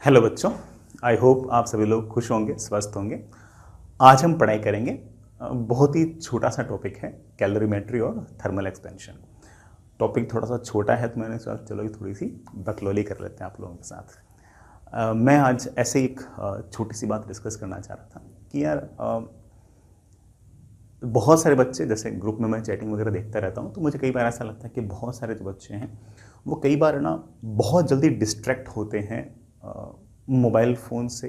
Hello बच्चों, I hope आप सभी लोग खुश होंगे, स्वस्थ होंगे। आज हम पढ़ाई करेंगे। बहुत ही छोटा सा टॉपिक है, कैलोरीमेट्री और थर्मल एक्सपेंशन। टॉपिक थोड़ा सा छोटा है तो मैंने सोचा चलो थोड़ी सी बकलोली कर लेते हैं आप लोगों के साथ। मैं आज ऐसे ही एक छोटी सी बात डिस्कस करना चाह रहा था कि यार बहुत सारे बच्चे, जैसे ग्रुप में मैं चैटिंग वगैरह देखता रहता हूँ, तो मुझे कई बार ऐसा लगता है कि बहुत सारे जो बच्चे हैं वो कई बार ना बहुत जल्दी डिस्ट्रैक्ट होते हैं मोबाइल फ़ोन से,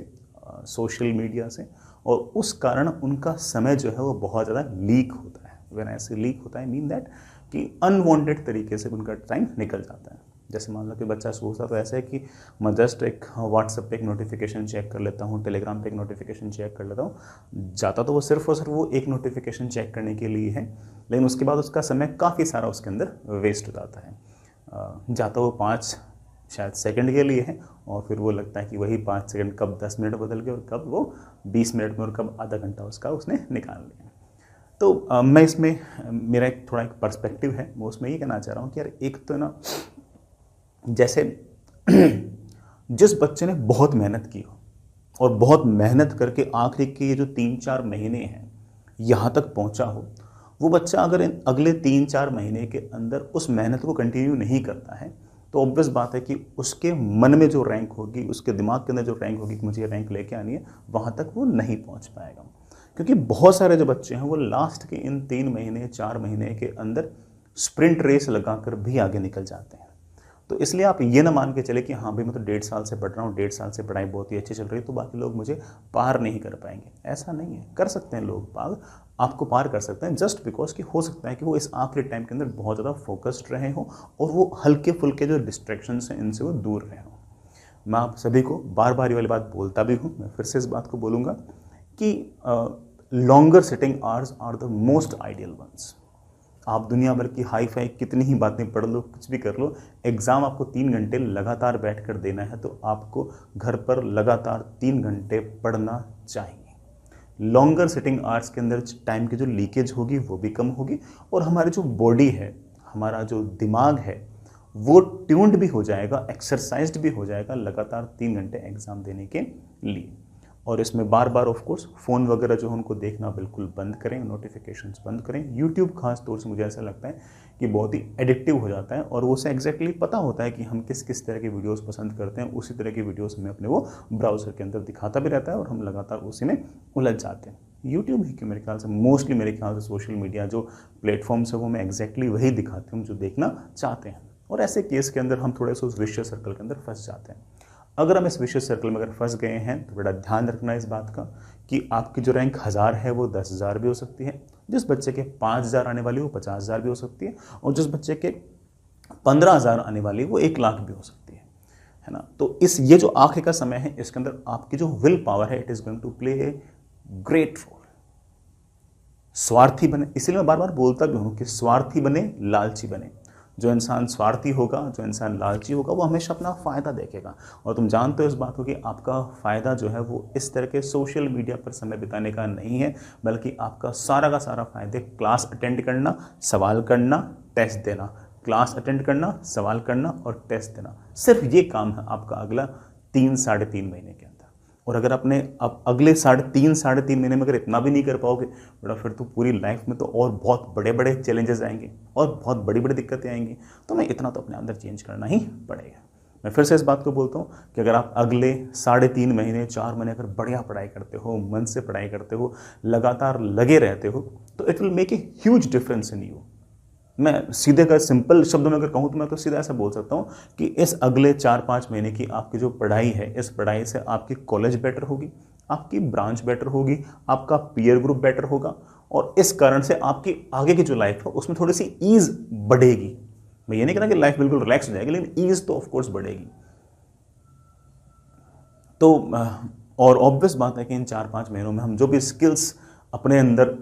सोशल मीडिया से, और उस कारण उनका समय जो है वो बहुत ज़्यादा लीक होता है। व्हेन ऐसे लीक होता है मीन दैट कि अनवांटेड तरीके से उनका टाइम निकल जाता है। जैसे मान लो कि बच्चा सोचता तो ऐसा है कि मैं जस्ट एक व्हाट्सएप पे एक नोटिफिकेशन चेक कर लेता हूँ, टेलीग्राम पे एक नोटिफिकेशन चेक कर लेता हूँ। जाता तो वो सिर्फ और सिर्फ वो एक नोटिफिकेशन चेक करने के लिए है, लेकिन उसके बाद उसका समय काफ़ी सारा उसके अंदर वेस्ट हो जाता है। जाता वो 5 शायद सेकंड के लिए है, और फिर वो लगता है कि वही 5 सेकंड कब 10 मिनट बदल गए और कब वो 20 मिनट में और कब आधा घंटा उसका उसने निकाल लिया। तो मैं इसमें मेरा एक थोड़ा एक पर्सपेक्टिव है, मैं उसमें ये कहना चाह रहा हूँ कि यार एक तो ना, जैसे जिस बच्चे ने बहुत मेहनत की हो और बहुत मेहनत करके आखिरी के ये जो 3-4 महीने हैं यहाँ तक पहुँचा हो, वो बच्चा अगर अगले 3-4 महीने के अंदर उस मेहनत को कंटिन्यू नहीं करता है तो ऑब्वियस बात है कि उसके मन में जो रैंक होगी, उसके दिमाग के अंदर जो रैंक होगी कि मुझे ये रैंक लेके आनी है, वहाँ तक वो नहीं पहुँच पाएगा। क्योंकि बहुत सारे जो बच्चे हैं वो लास्ट के इन 3 महीने 4 महीने के अंदर स्प्रिंट रेस लगाकर भी आगे निकल जाते हैं। तो इसलिए आप ये ना मान के चले कि हाँ भाई मैं तो 1.5 साल से पढ़ रहा हूँ, 1.5 साल से पढ़ाई बहुत ही अच्छी चल रही है तो बाकी लोग मुझे पार नहीं कर पाएंगे। ऐसा नहीं है, कर सकते हैं लोग, पार आपको पार कर सकते हैं, जस्ट बिकॉज कि हो सकता है कि वो इस आखिरी टाइम के अंदर बहुत ज़्यादा फोकस्ड रहे हो और वो हल्के फुल्के जो डिस्ट्रैक्शंस हैं इनसे वो दूर रहे हो। मैं आप सभी को बार बार ये वाली बात बोलता भी हूँ, मैं फिर से इस बात को बोलूँगा कि longer sitting hours are the most ideal ones. आप दुनिया भर की हाई फाई कितनी ही बातें पढ़ लो, कुछ भी कर लो, एग्ज़ाम आपको 3 घंटे लगातार बैठ कर देना है तो आपको घर पर लगातार 3 घंटे पढ़ना चाहिए। लॉन्गर सिटिंग आवर्स के अंदर टाइम की जो लीकेज होगी वो भी कम होगी, और हमारी जो बॉडी है, हमारा जो दिमाग है, वो ट्यून्ड भी हो जाएगा, एक्सरसाइज्ड भी हो जाएगा लगातार 3 घंटे एग्ज़ाम देने के लिए। और इसमें बार बार ऑफ कोर्स फ़ोन वगैरह जो है उनको देखना बिल्कुल बंद करें, नोटिफिकेशंस बंद करें। यूट्यूब खास तौर से मुझे ऐसा लगता है कि बहुत ही एडिक्टिव हो जाता है, और उसे एग्जैक्टली पता होता है कि हम किस किस तरह की वीडियोस पसंद करते हैं, उसी तरह की वीडियोस हमें अपने वो ब्राउज़र के अंदर दिखाता भी रहता है और हम लगातार उसी में उलझ जाते हैं। यूट्यूब ही क्यों, मेरे ख्याल से मोस्टली, मेरे ख्याल से सोशल मीडिया जो प्लेटफॉर्म्स है वो हमें एग्जैक्टली वही दिखाते हैं जो देखना चाहते हैं, और ऐसे केस के अंदर हम थोड़े से उस विशियस सर्कल के अंदर फंस जाते हैं। अगर हम इस विशेष सर्कल में अगर फंस गए हैं तो बड़ा ध्यान रखना इस बात का कि आपकी जो रैंक 1000 है वो 10,000 भी हो सकती है, जिस बच्चे के 5,000 आने वाली वो 50,000 भी हो सकती है, और जिस बच्चे के 15,000 आने वाली वो 1,00,000 भी हो सकती है ना। तो इस ये जो आखिरी का समय है इसके अंदर आपकी जो विल पावर है, it is going to play a great role. स्वार्थी बने, इसीलिए मैं बार बार बोलता भी हूँ कि स्वार्थी बने, लालची बने। जो इंसान स्वार्थी होगा, जो इंसान लालची होगा, वो हमेशा अपना फ़ायदा देखेगा, और तुम जानते हो इस बात को कि आपका फ़ायदा जो है वो इस तरह के सोशल मीडिया पर समय बिताने का नहीं है, बल्कि आपका सारा का सारा फ़ायदे क्लास अटेंड करना, सवाल करना, टेस्ट देना, क्लास अटेंड करना, सवाल करना और टेस्ट देना। सिर्फ ये काम है आपका अगला 3-3.5 महीने के अंदर। और अगर अपने अब अगले साढ़े तीन महीने में अगर इतना भी नहीं कर पाओगे बेटा, फिर तो पूरी लाइफ में तो और बहुत बड़े बड़े चैलेंजेस आएंगे और बहुत बड़ी बड़ी दिक्कतें आएंगी। तो मैं इतना तो अपने अंदर चेंज करना ही पड़ेगा। मैं फिर से इस बात को बोलता हूँ कि अगर आप अगले 3.5 महीने 4 महीने अगर बढ़िया पढ़ाई करते हो, मन से पढ़ाई करते हो, लगातार लगे रहते हो, तो it will make a huge difference in you. मैं सीधे का सिंपल शब्दों में अगर कहूँ तो मैं तो सीधा ऐसा बोल सकता हूँ कि इस अगले 4-5 महीने की आपकी जो पढ़ाई है, इस पढ़ाई से आपकी कॉलेज बेटर होगी, आपकी ब्रांच बेटर होगी, आपका पीयर ग्रुप बेटर होगा, और इस कारण से आपकी आगे की जो लाइफ है उसमें थोड़ी सी ईज बढ़ेगी। मैं ये नहीं कह रहा कि लाइफ बिल्कुल रिलैक्स हो जाएगी, लेकिन ईज तो ऑफकोर्स बढ़ेगी। तो और ऑब्वियस बात है कि इन 4-5 महीनों में हम जो भी स्किल्स अपने अंदर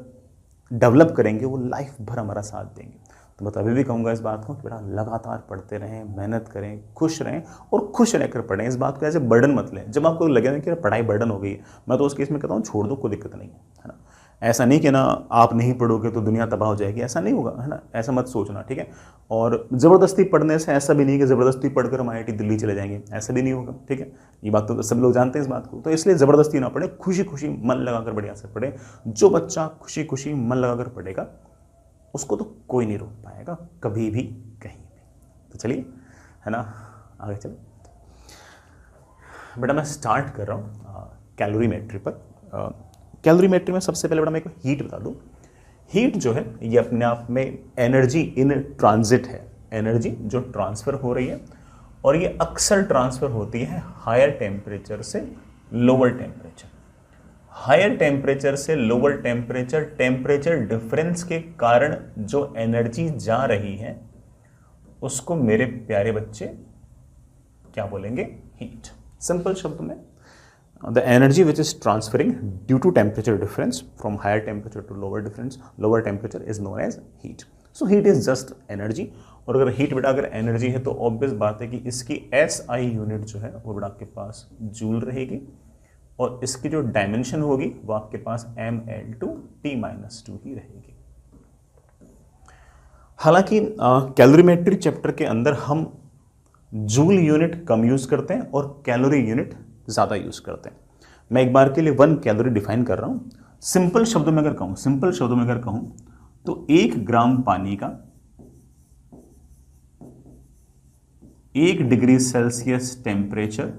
डेवलप करेंगे वो लाइफ भर हमारा साथ देंगे। तो मैं तो अभी भी कहूँगा इस बात को कि बेटा लगातार पढ़ते रहें, मेहनत करें, खुश रहें, और खुश रहकर पढ़ें। इस बात को ऐसे बर्डन मत लें। जब आपको लगे ना कि पढ़ाई बर्डन हो गई है, मैं तो उस केस में कहता हूँ छोड़ दो, कोई दिक्कत नहीं है ना। ऐसा नहीं कि ना आप नहीं पढ़ोगे तो दुनिया तबाह हो जाएगी, ऐसा नहीं होगा, है ना, ऐसा मत सोचना, ठीक है। और ज़बरदस्ती पढ़ने से ऐसा भी नहीं कि ज़बरदस्ती पढ़कर हम IIT दिल्ली चले जाएंगे, ऐसा भी नहीं होगा, ठीक है। ये बात तो सब लोग जानते हैं इस बात को, तो इसलिए ज़बरदस्ती ना पढ़े, खुशी खुशी मन लगाकर बढ़िया से पढ़े। जो बच्चा खुशी खुशी मन लगाकर पढ़ेगा उसको तो कोई नहीं रोक पाएगा कभी भी कहीं भी। तो चलिए, है ना, आगे चलो। बेटा मैं स्टार्ट कर रहा हूँ कैलोरीमेट्री पर। कैलोरीमेट्री में सबसे पहले बेटा मैं एक हीट बता दूँ। हीट जो है ये अपने आप में एनर्जी इन ट्रांजिट है, एनर्जी जो ट्रांसफ़र हो रही है, और ये अक्सर ट्रांसफ़र होती है हायर टेम्परेचर से लोअर टेम्परेचर। हायर टेम्परेचर से लोअर टेम्परेचर, टेम्परेचर डिफरेंस के कारण जो एनर्जी जा रही है उसको मेरे प्यारे बच्चे क्या बोलेंगे? हीट। सिंपल शब्द में the energy which is transferring due to temperature difference from higher temperature to lower temperature is known as heat. So heat is just energy। और अगर हीट बेटा अगर एनर्जी है तो ऑब्वियस बात है कि इसकी SI यूनिट जो है वो बेटा आपके पास जूल रहेगी, और इसकी जो डायमेंशन होगी वो आपके पास mL/T-2 ही रहेगी। हालांकि कैलोरीमेट्री चैप्टर के अंदर हम जूल यूनिट कम यूज करते हैं और कैलोरी यूनिट ज़्यादा यूज़ करते हैं। मैं एक बार के लिए 1 कैलोरी डिफाइन कर रहा हूँ। सिंपल शब्दों में अगर कहूँ तो 1 ग्राम पानी का 1 डिग्री सेल्सियस टेम्परेचर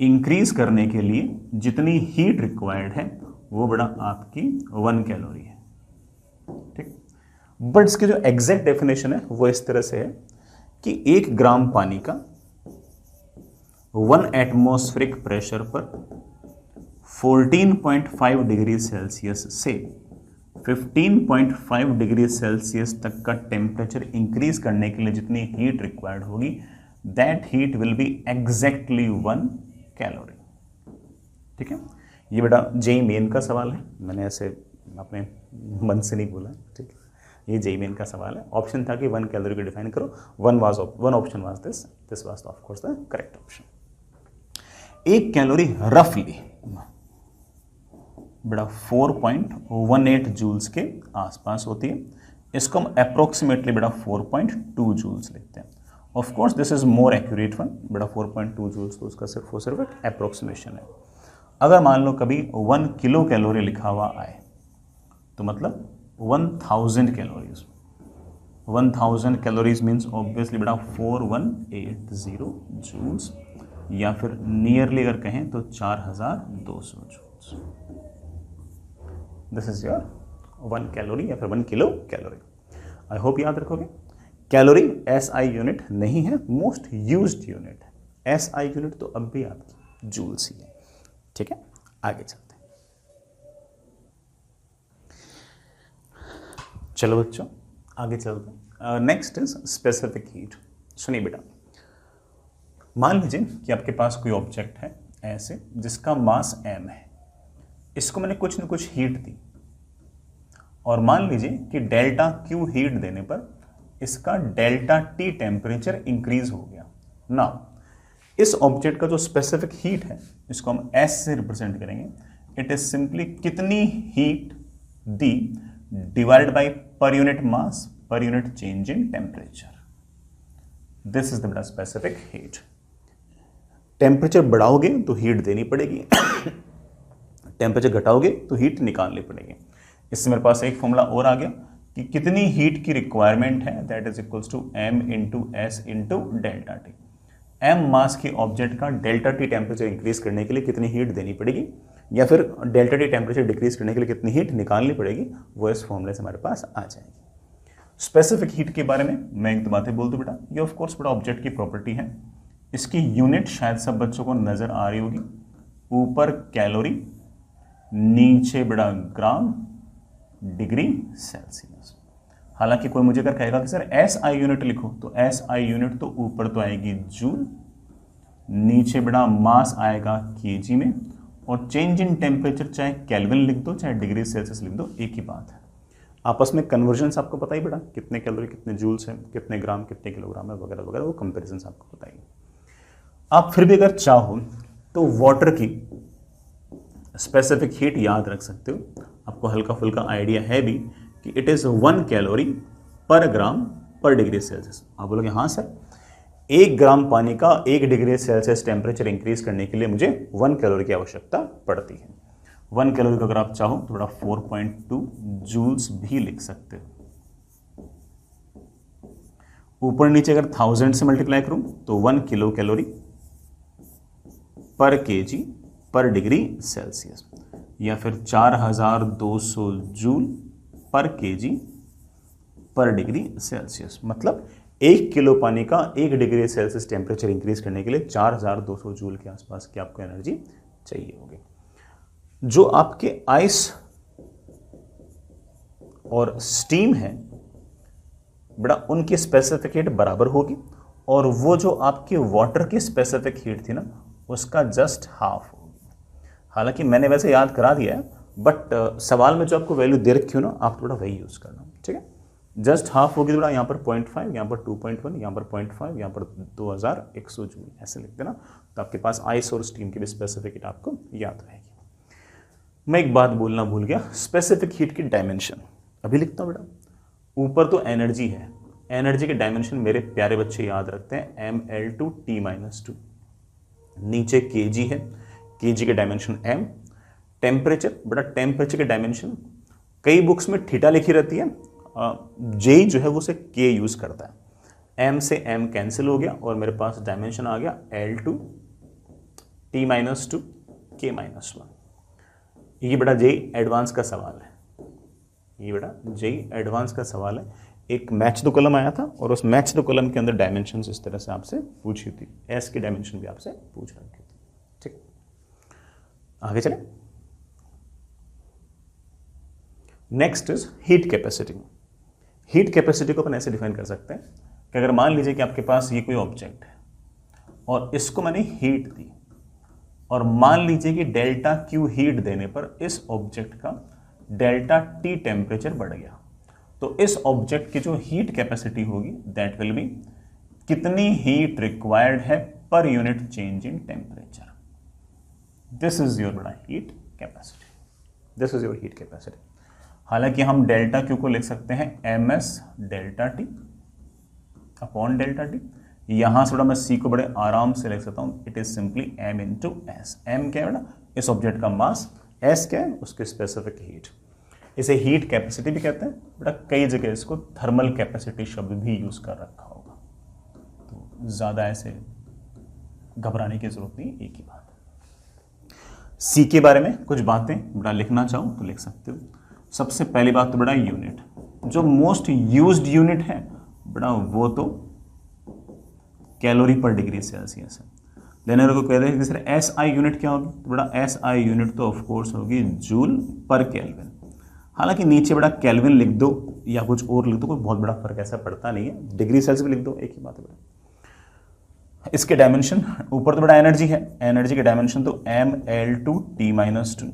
इंक्रीज करने के लिए जितनी हीट रिक्वायर्ड है वो बड़ा आपकी 1 कैलोरी है, ठीक। बट इसके जो एग्जैक्ट डेफिनेशन है वो इस तरह से है कि 1 ग्राम पानी का 1 एटमॉस्फेरिक प्रेशर पर 14.5 डिग्री सेल्सियस से 15.5 डिग्री सेल्सियस तक का टेम्परेचर इंक्रीज करने के लिए जितनी हीट रिक्वायर्ड होगी, that heat will be exactly 1 calorie, ठीक है। ये बेटा जेईई मेन का सवाल है, मैंने ऐसे अपने मन से नहीं बोला, ठीक है। ये जेईई मेन का सवाल है। ऑप्शन था कि 1 कैलोरी को डिफाइन करो, one option was this was of course the correct option. 1 calorie रफली बड़ा 4.18 जूल्स के आसपास होती है। इसको हम अप्रोक्सीमेटली बड़ा 4.2 जूल्स लिखते हैं। Of course this is more accurate one, बड़ा 4.2 जूल्स तो उसका सिर्फ एक अप्रोक्सीमेशन है। अगर मान लो कभी 1 किलो कैलोरी लिखा हुआ आए तो मतलब 1000 कैलोरीज, 1000 कैलोरीज मीन्स ऑब्वियसली बड़ा 4180 जूल्स, या फिर नियरली अगर कहें तो 4200 joules. This is your 1 calorie या फिर 1 किलो कैलोरी। आई होप याद रखोगे। कैलोरी SI यूनिट नहीं है, मोस्ट यूज्ड यूनिट है। SI यूनिट तो अब भी आपकी जूल्स ही है, ठीक है। आगे चलते हैं। चलो बच्चों आगे चलते हैं। Next is specific heat. सुनिए बेटा, मान लीजिए कि आपके पास कोई ऑब्जेक्ट है ऐसे जिसका मास m है, इसको मैंने कुछ न कुछ हीट दी, और मान लीजिए कि डेल्टा Q हीट देने पर इसका डेल्टा T टेम्परेचर इंक्रीज हो गया ना। इस ऑब्जेक्ट का जो स्पेसिफिक हीट है इसको हम S से रिप्रेजेंट करेंगे। इट इज सिंपली कितनी हीट दी divided by per unit mass per unit change in temperature. This is the specific heat. Temperature बढ़ाओगे तो हीट देनी पड़ेगी, टेम्परेचर घटाओगे तो हीट निकालनी पड़ेगी। इससे मेरे पास एक फॉर्मूला और आ गया कि कितनी हीट की रिक्वायरमेंट है, that is equals to m into S into delta T. m mass के ऑब्जेक्ट का डेल्टा टी टेम्परेचर इंक्रीज करने के लिए कितनी हीट देनी पड़ेगी, या फिर डेल्टा टी टेम्परेचर डिक्रीज करने के लिए कितनी हीट निकालनी पड़ेगी, वो इस फॉर्मूले से हमारे पास आ जाएगी। स्पेसिफिक हीट के बारे में मैं एक दो बातें बोल दूं बेटा। ये ऑफ कोर्स बेटा ऑब्जेक्ट की प्रॉपर्टी है। इसकी यूनिट शायद सब बच्चों को नजर आ रही होगी, ऊपर कैलोरी, नीचे बड़ा ग्राम, डिग्री सेल्सियस। हालांकि कोई मुझे अगर कहेगा कि सर SI यूनिट लिखो, तो SI यूनिट तो ऊपर तो आएगी जूल, नीचे बड़ा मास आएगा केजी में, और चेंज इन टेम्परेचर चाहे केल्विन लिख दो चाहे डिग्री सेल्सियस लिख दो, एक ही बात है। आपस में कन्वर्जन्स आपको पता ही बेटा, कितने कैलोरी कितने जूल्स है, कितने ग्राम कितने किलोग्राम है, वगैरह वगैरह, वो कंपेरिजन आपको पता ही। आप फिर भी अगर चाहो तो वाटर की स्पेसिफिक हीट याद रख सकते हो, आपको हल्का फुल्का आइडिया है भी कि इट इज़ 1 कैलोरी पर ग्राम पर डिग्री सेल्सियस। आप बोलोगे हाँ सर, 1 ग्राम पानी का 1 डिग्री सेल्सियस टेम्परेचर इंक्रीज करने के लिए मुझे 1 कैलोरी की आवश्यकता पड़ती है। 1 कैलोरी को अगर आप चाहो तो बड़ा 4.2 जूल्स भी लिख सकते हो। ऊपर नीचे अगर 1000 से मल्टीप्लाई करूं तो 1 किलो कैलोरी पर केजी पर डिग्री सेल्सियस, या फिर 4200 जूल पर केजी पर डिग्री सेल्सियस। मतलब 1 किलो पानी का 1 डिग्री सेल्सियस टेम्परेचर इंक्रीज करने के लिए 4200 जूल के आसपास की आपको एनर्जी चाहिए होगी। जो आपके आइस और स्टीम है बड़ा, उनकी स्पेसिफिक हीट बराबर होगी, और वो जो आपके वाटर की स्पेसिफिक हीट थी ना, उसका जस्ट हाफ होगी। हालांकि मैंने वैसे याद करा दिया है, बट सवाल में जो आपको वैल्यू दे रखी हो ना, आप थोड़ा वही यूज करना, ठीक है। जस्ट हाफ होगी थोड़ा, यहाँ पर 0.5, यहाँ पर 2.1, यहाँ पर 0.5, यहाँ पर 2100 जूल, ऐसे लिख देना, तो आपके पास आइस और स्टीम की भी स्पेसिफिक हीट आपको याद रहेगी। मैं एक बात बोलना भूल गया, स्पेसिफिक हीट की डायमेंशन अभी लिखता हूँ बेटा। ऊपर तो एनर्जी है, एनर्जी के डायमेंशन मेरे प्यारे बच्चे याद रखते हैं mL/T-2। नीचे केजी है, केजी के डायमेंशन m। टेम्परेचर बेटा, टेम्परेचर के डायमेंशन कई बुक्स में थीटा लिखी रहती है, जेई जो है वो उसे के यूज करता है। m से m कैंसिल हो गया और मेरे पास डायमेंशन आ गया L/T-2 K-1। ये बेटा जेई एडवांस का सवाल है, ये बेटा जेई एडवांस का सवाल है। एक मैच द कॉलम आया था और उस मैच द कॉलम के अंदर डायमेंशन इस तरह से आपसे पूछी थी, एस की डायमेंशन भी आपसे पूछ रखी थी, ठीक। आगे चले, next is heat capacity. Heat capacity को अपन ऐसे डिफाइन कर सकते हैं कि अगर मान लीजिए कि आपके पास ये कोई ऑब्जेक्ट है और इसको मैंने हीट दी, और मान लीजिए कि डेल्टा क्यू हीट देने पर इस ऑब्जेक्ट का डेल्टा टी टेम्परेचर बढ़ गया, तो इस ऑब्जेक्ट की जो हीट कैपेसिटी होगी दैट विल बी कितनी हीट रिक्वायर्ड है per unit change in temperature. This is your बड़ा heat capacity, this is your heat capacity. हालांकि हम डेल्टा क्यू को लिख सकते हैं M S delta T upon delta T. यहां से बड़ा मैं सी को बड़े आराम से लिख सकता हूं, it is simply M into S. M क्या है बेटा, इस ऑब्जेक्ट का मास, एस क्या है, उसकी स्पेसिफिक हीट। इसे हीट कैपेसिटी भी कहते हैं बेटा, कई जगह इसको थर्मल कैपेसिटी शब्द भी यूज कर रखा होगा, तो ज्यादा ऐसे घबराने की जरूरत नहीं, एक ही बात है। सी के बारे में कुछ बातें बड़ा लिखना चाहूं तो लिख सकते हो। सबसे पहली बात तो बड़ा यूनिट, जो मोस्ट यूज्ड यूनिट है बड़ा वो तो कैलोरी पर डिग्री सेल्सियस है। लेने को कहते हैं सर एस आई यूनिट क्या होगी, तो बड़ा एस आई यूनिट तो ऑफ कोर्स होगी जूल पर केल्विन। हालांकि नीचे बड़ा केल्विन लिख दो या कुछ और लिख दो, कोई बहुत बड़ा फर्क ऐसा पड़ता नहीं है, डिग्री सेल्सियस भी लिख दो, एक ही बात है बेटा। इसके डायमेंशन ऊपर तो बड़ा एनर्जी है, एनर्जी के डायमेंशन तो mL/T-2।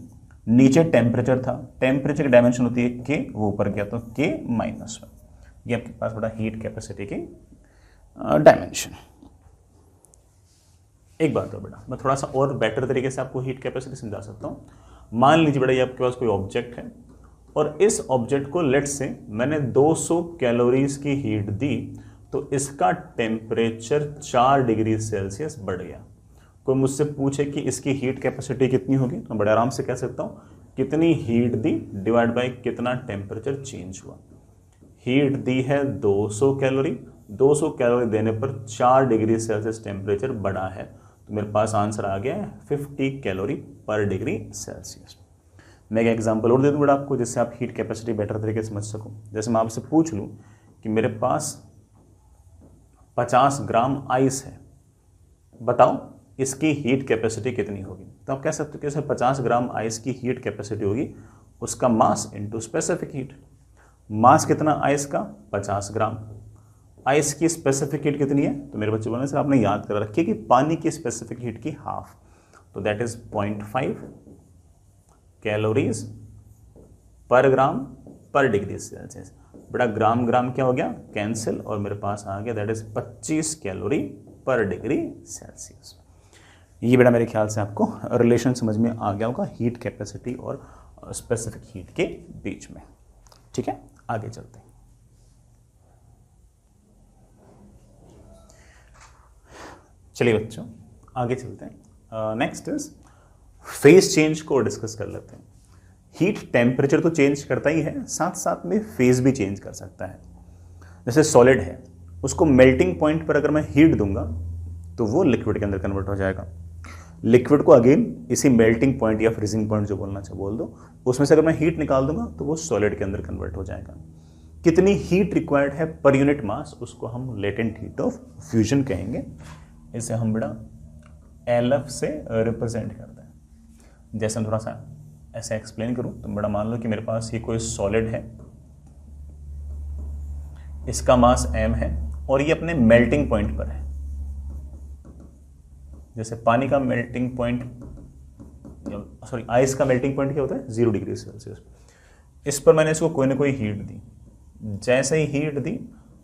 नीचे टेम्परेचर था, टेम्परेचर की डायमेंशन होती है के, वो ऊपर गया तो K-1। ये आपके पास बड़ा हीट कैपेसिटी की डायमेंशन। एक बात है बेटा, मैं थोड़ा सा और बेटर तरीके से आपको हीट कैपेसिटी समझा सकता हूं। मान लीजिए बेटा ये आपके पास कोई ऑब्जेक्ट है और इस ऑब्जेक्ट को लेट से मैंने 200 कैलोरीज की हीट दी, तो इसका टेम्परेचर 4 डिग्री सेल्सियस बढ़ गया। कोई मुझसे पूछे कि इसकी हीट कैपेसिटी कितनी होगी, तो बड़े आराम से कह सकता हूं कितनी हीट दी डिवाइड बाय कितना टेम्परेचर चेंज हुआ। हीट दी है 200 कैलोरी, 200 कैलोरी देने पर 4 डिग्री सेल्सियस टेम्परेचर बढ़ा है, तो मेरे पास आंसर आ गया है 50 कैलोरी पर डिग्री सेल्सियस। मैं एक एग्जांपल और दे दूँ बड़ा आपको, जिससे आप हीट कैपेसिटी बेटर तरीके से समझ सको। जैसे मैं आपसे पूछ लूँ कि मेरे पास 50 ग्राम आइस है, बताओ इसकी हीट कैपेसिटी कितनी होगी, तो आप कह सकते हो कि सर 50 ग्राम आइस की हीट कैपेसिटी होगी उसका मास इंटू स्पेसिफिक हीट। मास कितना आइस का, 50 ग्राम। आइस की स्पेसिफिक हीट कितनी है, तो मेरे बच्चे बोले सर आपने याद कर रखी है कि पानी की स्पेसिफिक हीट की हाफ, तो दैट इज 0.5 कैलोरीज पर ग्राम पर डिग्री सेल्सियस। बड़ा ग्राम ग्राम क्या हो गया, कैंसिल, और मेरे पास आ गया दैट इज 25 कैलोरी पर डिग्री सेल्सियस। ये बेटा मेरे ख्याल से आपको रिलेशन समझ में आ गया होगा हीट कैपेसिटी और स्पेसिफिक हीट के बीच में। ठीक है, आगे चलते हैं। चलिए बच्चों आगे चलते हैं। नेक्स्ट इज फेज चेंज को डिस्कस कर लेते हैं। हीट टेम्परेचर तो चेंज करता ही है, साथ साथ में फेज भी चेंज कर सकता है। जैसे सॉलिड है, उसको मेल्टिंग पॉइंट पर अगर मैं हीट दूंगा तो वो लिक्विड के अंदर कन्वर्ट हो जाएगा। लिक्विड को अगेन इसी मेल्टिंग पॉइंट या फ्रीजिंग पॉइंट जो बोलना चाहिए बोल दो, उसमें से अगर मैं हीट निकाल दूंगा तो वो सॉलिड के अंदर कन्वर्ट हो जाएगा। कितनी हीट रिक्वायर्ड है पर यूनिट मास, उसको हम लेटेंट हीट ऑफ फ्यूजन कहेंगे। इसे हम बड़ा LF से रिप्रेजेंट करते हैं। जैसे हम थोड़ा सा ऐसे एक्सप्लेन करूं तो बड़ा मान लो कि मेरे पास ये कोई सॉलिड है, इसका मास m है और ये अपने मेल्टिंग पॉइंट पर है। जैसे पानी का मेल्टिंग पॉइंट, सॉरी आइस का मेल्टिंग पॉइंट क्या होता है 0 डिग्री सेल्सियस। इस पर मैंने इसको कोई ना कोई हीट दी, जैसे ही हीट दी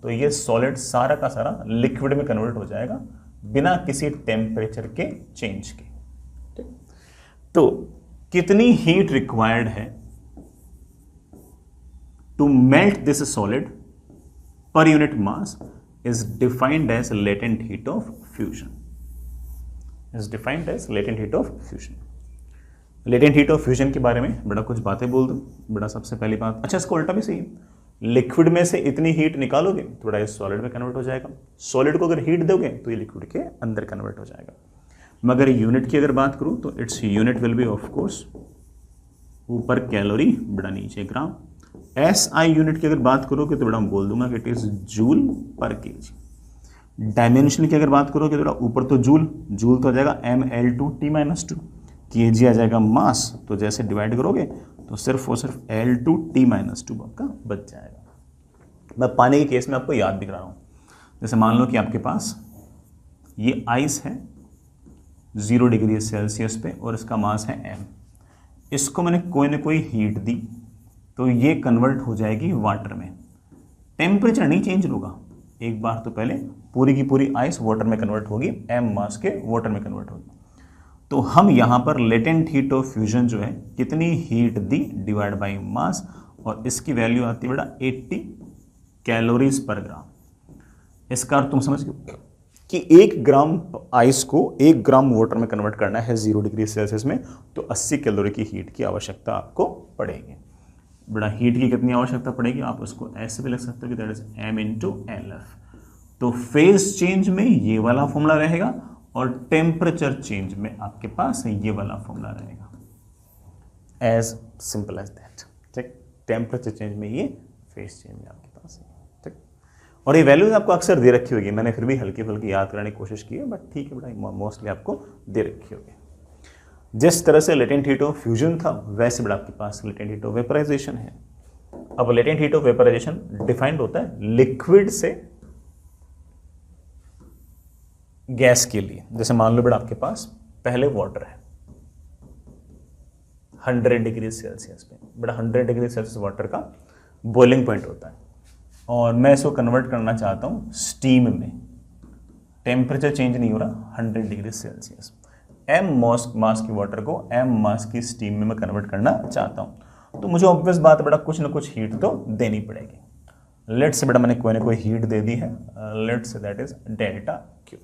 तो ये सॉलिड सारा का सारा लिक्विड में कन्वर्ट हो जाएगा बिना किसी टेम्परेचर के चेंज के। ठीक, तो कितनी हीट रिक्वायर्ड है to melt this solid per unit mass is defined as latent heat of fusion. Is defined as latent heat of fusion. Latent heat of fusion के बारे में बड़ा कुछ बातें बोल दूं। बड़ा सबसे पहली बात, अच्छा इसको उल्टा भी सही है, लिक्विड में से इतनी हीट निकालोगे थोड़ा ये सॉलिड में कन्वर्ट हो जाएगा। सॉलिड को अगर हीट दोगे तो ये लिक्विड के अंदर कन्वर्ट हो जाएगा। मगर यूनिट की अगर बात करूं तो its unit will be of course ऊपर कैलोरी बड़ा नीचे ग्राम। SI यूनिट की अगर बात करोगे तो बड़ा बोल दूंगा कि इट इज जूल पर केजी। डायमेंशन की अगर बात करोगे तो बड़ा ऊपर तो जूल तो आ जाएगा mL2T-2, केजी आ जाएगा मास, तो जैसे डिवाइड करोगे तो सिर्फ और सिर्फ L2T-2 आपका बच जाएगा। मैं पानी के केस में आपको याद भी करा रहा हूँ। जैसे मान लो कि आपके पास ये आइस है 0 डिग्री सेल्सियस पे और इसका मास है m। इसको मैंने कोई ना कोई हीट दी तो ये कन्वर्ट हो जाएगी वाटर में। टेम्परेचर नहीं चेंज होगा, एक बार तो पहले पूरी की पूरी आइस वाटर में कन्वर्ट होगी, m मास के वाटर में कन्वर्ट होगी। तो हम यहां पर लेटेंट हीट ऑफ फ्यूजन जो है कितनी heat the divide by mass, और इसकी वैल्यू आती है बेटा 80 कैलोरीज पर ग्राम। इसका अर्थ तुम समझ गए कि 1 ग्राम आइस को 1 ग्राम वाटर में कन्वर्ट करना है 0 डिग्री सेल्सियस में, तो 80 कैलोरी की हीट की आवश्यकता आपको पड़ेगी। बड़ा हीट की कितनी आवश्यकता पड़ेगी, आप उसको ऐसे भी लिख सकते हो कि दैट इज m × LF। तो फेज चेंज में ये वाला फॉर्मूला रहेगा और टेम्परेचर चेंज में आपके पास ये वाला फॉर्मूला रहेगा। As simple as that. ठीक, टेम्परेचर चेंज में ये, फेज चेंज में आपके पास है। ठीक, और ये वैल्यूज आपको अक्सर दे रखी होगी, मैंने फिर भी हल्की फुल्की याद कराने की कोशिश की है, बट ठीक है बेटा मोस्टली आपको दे रखी होगी। जिस तरह से लेटेंट हीट ऑफ फ्यूजन था वैसे बेटा आपके पास लेटेंट हीट ऑफ वेपराइजेशन है। अब latent heat of vaporisation defined होता है लिक्विड से गैस के लिए। जैसे मान लो बेटा आपके पास पहले वाटर है 100 डिग्री सेल्सियस पे, बेटा 100 डिग्री सेल्सियस वाटर का बॉइलिंग पॉइंट होता है, और मैं इसको कन्वर्ट करना चाहता हूं स्टीम में। टेम्परेचर चेंज नहीं हो रहा, 100 डिग्री सेल्सियस। m मास की वाटर को m मास की स्टीम में मैं कन्वर्ट करना चाहता हूं, तो मुझे ऑब्वियस बात बेटा कुछ ना कुछ हीट तो देनी पड़ेगी। लेट्स से बेटा मैंने कोई ना कोई हीट दे दी है, let's say that is delta Q.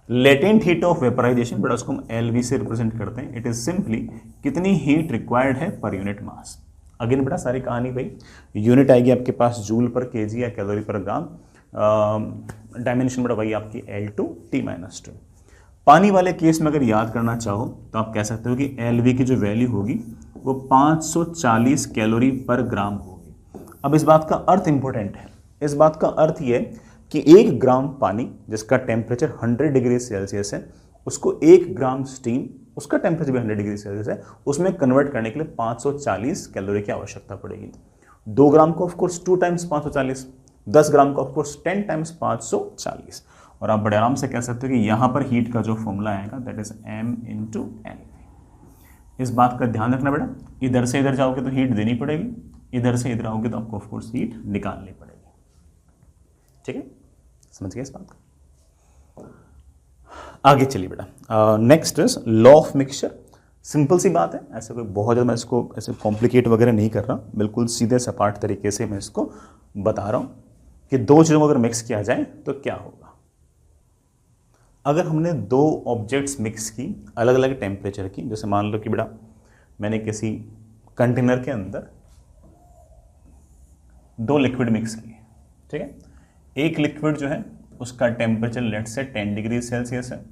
Latent heat of vaporisation बेटा उसको हम LV से रिप्रेजेंट करते हैं। इट इज सिंपली कितनी हीट रिक्वायर्ड है पर यूनिट मास। अगेन बेटा सारी कहानी भाई यूनिट आएगी आपके पास जूल पर केजी या कैलोरी पर ग्राम। डायमेंशन बेटा वही आपकी L2T-2। पानी वाले केस में अगर याद करना चाहो तो आप कह सकते हो कि LV की जो वैल्यू होगी वो 540 कैलोरी पर ग्राम होगी। अब इस बात का अर्थ इंपॉर्टेंट है। इस बात का अर्थ ये कि 1 ग्राम पानी जिसका टेम्परेचर 100 डिग्री सेल्सियस है, उसको 1 ग्राम स्टीम, उसका टेम्परेचर भी 100 डिग्री सेल्सियस है, उसमें कन्वर्ट करने के लिए 540 कैलोरी की आवश्यकता पड़ेगी। 2 ग्राम को ऑफकोर्स 2 टाइम्स 540, 10 ग्राम को ऑफकोर्स 10 टाइम्स 540। और आप बड़े आराम से कह सकते हो कि यहाँ पर हीट का जो फॉर्मूला आएगा दैट इज m × LV। इस बात का ध्यान रखना बेटा, इधर से इधर जाओगे तो हीट देनी पड़ेगी, इधर से इधर आओगे तो आपको ऑफकोर्स हीट निकालनी पड़ेगी। ठीक है, समझ गए इस बात को। आगे चलिए बेटा, next is law of mixture. Simple सी बात है, ऐसे कोई बहुत ज़्यादा मैं इसको ऐसे कॉम्प्लिकेट वगैरह नहीं कर रहा, बिल्कुल सीधे सपाट तरीके से मैं इसको बता रहा हूँ कि दो चीज़ों को अगर मिक्स किया जाए तो क्या होगा। अगर हमने दो ऑब्जेक्ट्स मिक्स की अलग अलग टेम्परेचर की, जैसे मान लो कि बेटा मैंने किसी कंटेनर के अंदर दो लिक्विड मिक्स किए, ठीक है। एक लिक्विड जो है उसका टेम्परेचर लेट से 10 डिग्री सेल्सियस है,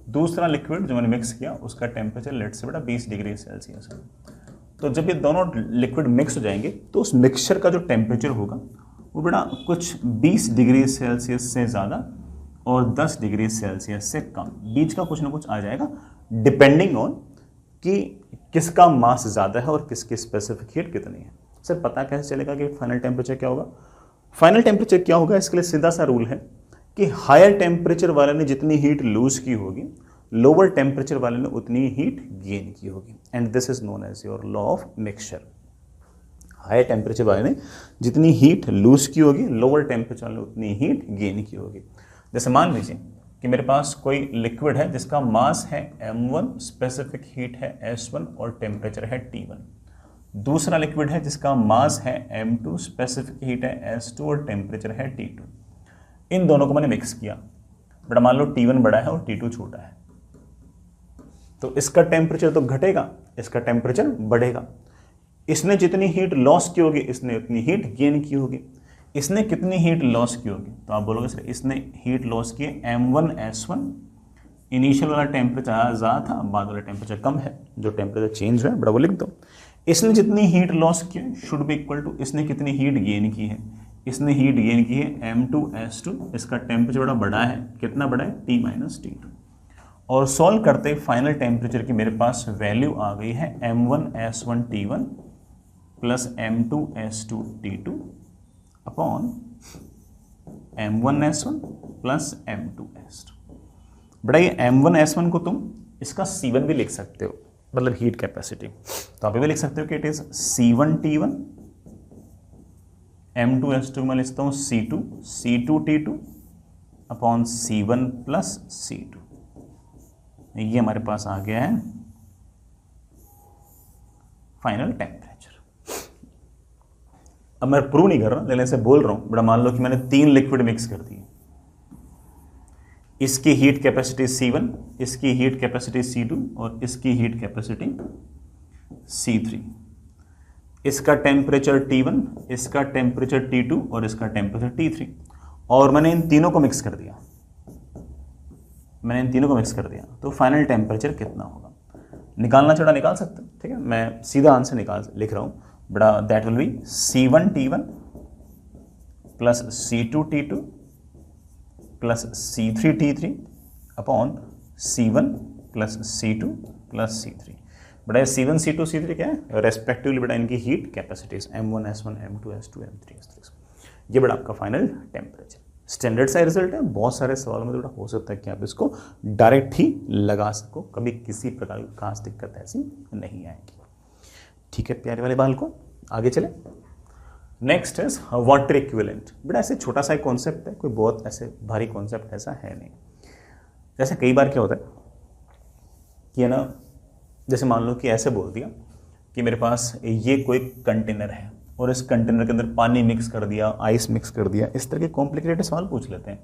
दूसरा लिक्विड जो मैंने मिक्स किया उसका टेम्परेचर लेट से बेटा 20 डिग्री सेल्सियस है। तो जब ये दोनों लिक्विड मिक्स हो जाएंगे तो उस मिक्सचर का जो टेम्परेचर होगा वो बेटा कुछ 20 डिग्री सेल्सियस से ज़्यादा और 10 डिग्री सेल्सियस से कम, बीच का कुछ ना कुछ आ जाएगा, डिपेंडिंग ऑन कि किसका मास ज़्यादा है और किसकी स्पेसिफिक हीट कितनी है। सर पता कैसे चलेगा कि फाइनल टेम्परेचर क्या होगा? फाइनल टेम्परेचर क्या होगा, इसके लिए सीधा सा रूल है कि हायर टेम्परेचर वाले ने जितनी हीट लूज की होगी, लोअर टेम्परेचर वाले ने उतनी हीट गेन की होगी, and this is known as your law of mixture. Higher temperature वाले ने जितनी हीट लूज की होगी, लोअर टेम्परेचर वाले ने उतनी हीट गेन की होगी। जैसे मान लीजिए कि मेरे पास कोई लिक्विड है जिसका मास है m1, स्पेसिफिक हीट है s1 और टेम्परेचर है T1। दूसरा लिक्विड है जिसका मास है m2, स्पेसिफिक हीट है s2 और टेम्परेचर है T2। इन दोनों को मैंने मिक्स किया, बड़ा मान लो T1 बड़ा है और T2 छोटा है, तो इसका टेम्परेचर तो घटेगा, इसका टेम्परेचर बढ़ेगा। इसने जितनी हीट लॉस की होगी इसने उतनी हीट गेन की होगी। इसने कितनी हीट लॉस की होगी, तो आप बोलोगे सर इसने हीट लॉस की m1 s1, इनिशियल वाला टेम्परेचर ज़्यादा था, बाद वाला टेम्परेचर कम है, जो टेम्परेचर चेंज है बड़ा वो लिख दो। इसने जितनी हीट लॉस की है शुड बी इक्वल टू इसने कितनी हीट गेन की है, इसने हीट गेन की है m2 s2, इसका टेम्परेचर बड़ा बड़ा है, कितना बड़ा है T माइनस T2। और सॉल्व करते फाइनल टेम्परेचर की मेरे पास वैल्यू आ गई है m1 s1 T1 plus m2 s2 T2 upon m1 s1 plus m2 s2। बड़ा ये m1 s1 को तुम इसका C1 भी लिख सकते हो, मतलब हीट कैपेसिटी, तो आप ये भी लिख सकते हो कि it is C1 T1, m2 s2 में लिखता हूँ C2 T2 upon C1 plus C2। ये हमारे पास आ गया है फाइनल टेम्परेचर। अब मैं प्रूव नहीं कर रहा, लेकिन ऐसे बोल रहा हूं, बड़ा मान लो कि मैंने 3 लिक्विड मिक्स कर दिए, इसकी हीट कैपेसिटी C1, इसकी हीट कैपेसिटी C2 और इसकी हीट कैपेसिटी C3। इसका टेम्परेचर T1, इसका टेम्परेचर T2 और इसका टेम्परेचर T3, और मैंने इन तीनों को मिक्स कर दिया, तो फाइनल टेम्परेचर कितना होगा निकालना चाहा निकाल सकते हैं, ठीक है। मैं सीधा आंसर लिख रहा हूँ, बड़ा that will B C1 T1 plus C2 T2 plus C3 T3 upon C1 plus C2 plus C3। बड़ा C1 C2 C3 क्या है, रेस्पेक्टिवली बड़ा इनकी heat capacities m1 s1 m2 s2 m3 s3। ये बड़ा आपका फाइनल टेम्परेचर। स्टैंडर्ड सा result है, बहुत सारे सवालों में तो बड़ा हो सकता है कि आप इसको डायरेक्ट ही लगा सको, कभी किसी प्रकार की खास दिक्कत ऐसी नहीं आएगी। ठीक है प्यारे वाले बाल को, आगे चले। Next is water equivalent. बड़ा ऐसे छोटा सा एक कॉन्सेप्ट है, कोई बहुत ऐसे भारी कॉन्सेप्ट ऐसा है नहीं। जैसे कई बार क्या होता है कि है ना, जैसे मान लो कि ऐसे बोल दिया कि मेरे पास ये कोई कंटेनर है और इस कंटेनर के अंदर पानी मिक्स कर दिया, आइस मिक्स कर दिया, इस तरह के कॉम्प्लिकेटेड सवाल पूछ लेते हैं।